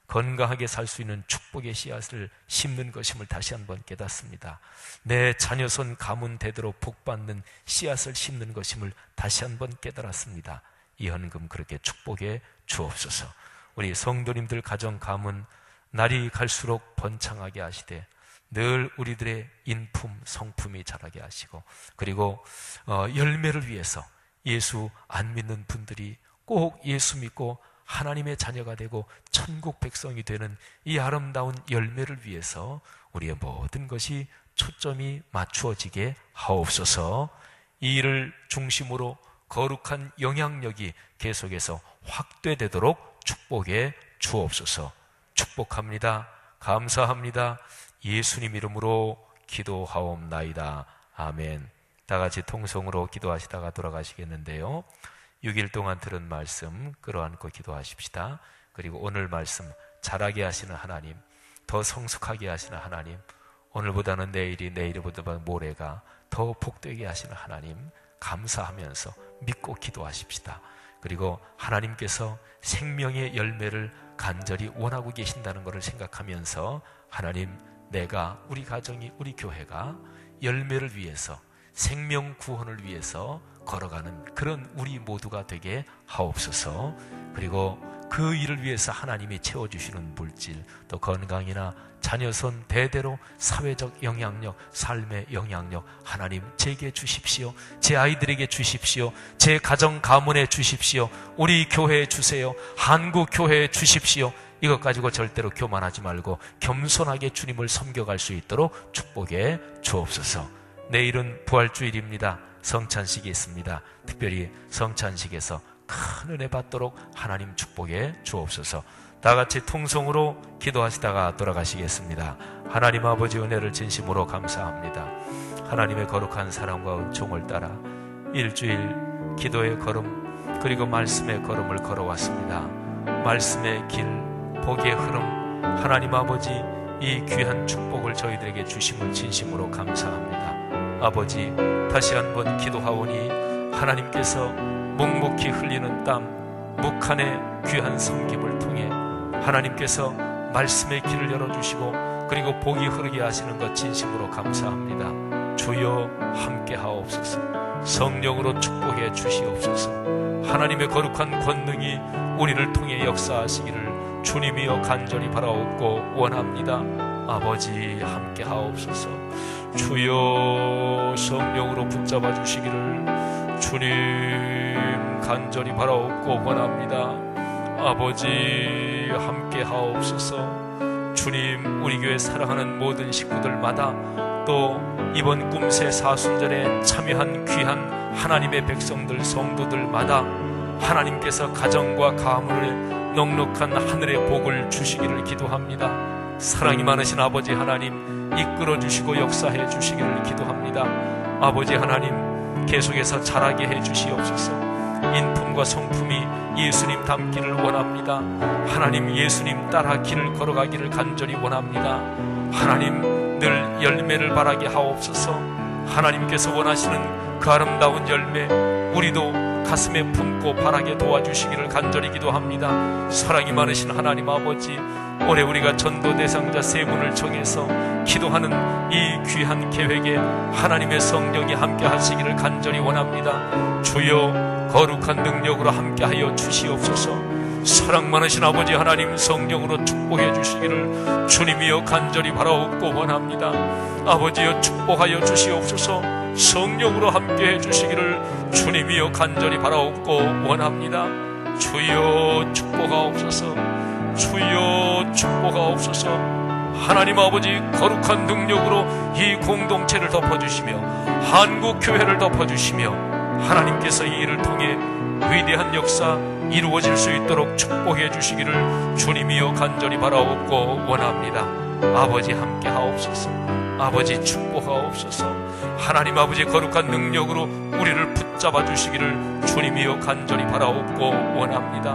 건강하게 살 수 있는 축복의 씨앗을 심는 것임을 다시 한번 깨닫습니다. 내 자녀손 가문 대대로 복받는 씨앗을 심는 것임을 다시 한번 깨달았습니다. 이 헌금 그렇게 축복해 주옵소서. 우리 성도님들 가정 가문 날이 갈수록 번창하게 하시되 늘 우리들의 인품 성품이 자라게 하시고, 그리고 열매를 위해서 예수 안 믿는 분들이 꼭 예수 믿고 하나님의 자녀가 되고 천국 백성이 되는 이 아름다운 열매를 위해서 우리의 모든 것이 초점이 맞추어지게 하옵소서. 이 일을 중심으로 거룩한 영향력이 계속해서 확대되도록 축복해 주옵소서. 축복합니다. 감사합니다. 예수님 이름으로 기도하옵나이다. 아멘. 다 같이 통성으로 기도하시다가 돌아가시겠는데요. 6일 동안 들은 말씀 끌어안고 기도하십시다. 그리고 오늘 말씀 잘하게 하시는 하나님, 더 성숙하게 하시는 하나님, 오늘보다는 내일이, 내일보다는 모레가 더 복되게 하시는 하나님 감사하면서 믿고 기도하십시다. 그리고 하나님께서 생명의 열매를 간절히 원하고 계신다는 것을 생각하면서 하나님, 내가, 우리 가정이, 우리 교회가 열매를 위해서, 생명 구원을 위해서 걸어가는 그런 우리 모두가 되게 하옵소서. 그리고 그 일을 위해서 하나님이 채워주시는 물질, 또 건강이나 자녀선 대대로 사회적 영향력, 삶의 영향력 하나님 제게 주십시오. 제 아이들에게 주십시오. 제 가정 가문에 주십시오. 우리 교회에 주세요. 한국 교회에 주십시오. 이것 가지고 절대로 교만하지 말고 겸손하게 주님을 섬겨갈 수 있도록 축복해 주옵소서. 내일은 부활주일입니다. 성찬식이 있습니다. 특별히 성찬식에서 큰 은혜 받도록 하나님 축복해 주옵소서. 다 같이 통성으로 기도하시다가 돌아가시겠습니다. 하나님 아버지 은혜를 진심으로 감사합니다. 하나님의 거룩한 사랑과 은총을 따라 일주일 기도의 걸음 그리고 말씀의 걸음을 걸어왔습니다. 말씀의 길, 복의 흐름, 하나님 아버지 이 귀한 축복을 저희들에게 주심을 진심으로 감사합니다. 아버지, 다시 한번 기도하오니 하나님께서 묵묵히 흘리는 땀, 묵한의 귀한 섬김을 통해 하나님께서 말씀의 길을 열어주시고 그리고 복이 흐르게 하시는 것 진심으로 감사합니다. 주여 함께 하옵소서. 성령으로 축복해 주시옵소서. 하나님의 거룩한 권능이 우리를 통해 역사하시기를 주님이여 간절히 바라옵고 원합니다. 아버지 함께 하옵소서. 주여 성령으로 붙잡아 주시기를 주님 간절히 바라옵고 원합니다. 아버지 함께 하옵소서. 주님, 우리 교회 사랑하는 모든 식구들마다 또 이번 꿈새 사순절에 참여한 귀한 하나님의 백성들, 성도들마다 하나님께서 가정과 가문에 넉넉한 하늘의 복을 주시기를 기도합니다. 사랑이 많으신 아버지 하나님 이끌어 주시고 역사해 주시기를 기도합니다. 아버지 하나님 계속해서 자라게 해 주시옵소서. 인품과 성품이 예수님 닮기를 원합니다. 하나님 예수님 따라 길을 걸어가기를 간절히 원합니다. 하나님 늘 열매를 바라게 하옵소서. 하나님께서 원하시는 그 아름다운 열매 우리도 가슴에 품고 바라게 도와주시기를 간절히 기도합니다. 사랑이 많으신 하나님 아버지, 올해 우리가 전도 대상자 3분을 정해서 기도하는 이 귀한 계획에 하나님의 성령이 함께 하시기를 간절히 원합니다. 주여 거룩한 능력으로 함께하여 주시옵소서. 사랑 많으신 아버지 하나님 성령으로 축복해 주시기를 주님이여 간절히 바라옵고 원합니다. 아버지여 축복하여 주시옵소서. 성령으로 함께해 주시기를 주님이여 간절히 바라옵고 원합니다. 주여 축복하옵소서. 주여 축복하옵소서. 하나님 아버지 거룩한 능력으로 이 공동체를 덮어주시며 한국교회를 덮어주시며 하나님께서 이 일을 통해 위대한 역사 이루어질 수 있도록 축복해 주시기를 주님이여 간절히 바라옵고 원합니다. 아버지 함께 하옵소서. 아버지 축복하옵소서. 하나님 아버지 거룩한 능력으로 우리를 붙잡아 주시기를 주님이여 간절히 바라옵고 원합니다.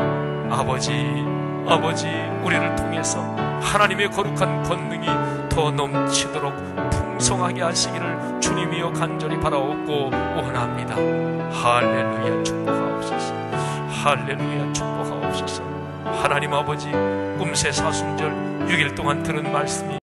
아버지 우리를 통해서 하나님의 거룩한 권능이 더 넘치도록 풍성하게 하시기를 주님이여 간절히 바라옵고 원합니다. 할렐루야 축복하옵소서. 할렐루야 축복하옵소서. 하나님 아버지 꿈새 사순절 6일 동안 들은 말씀이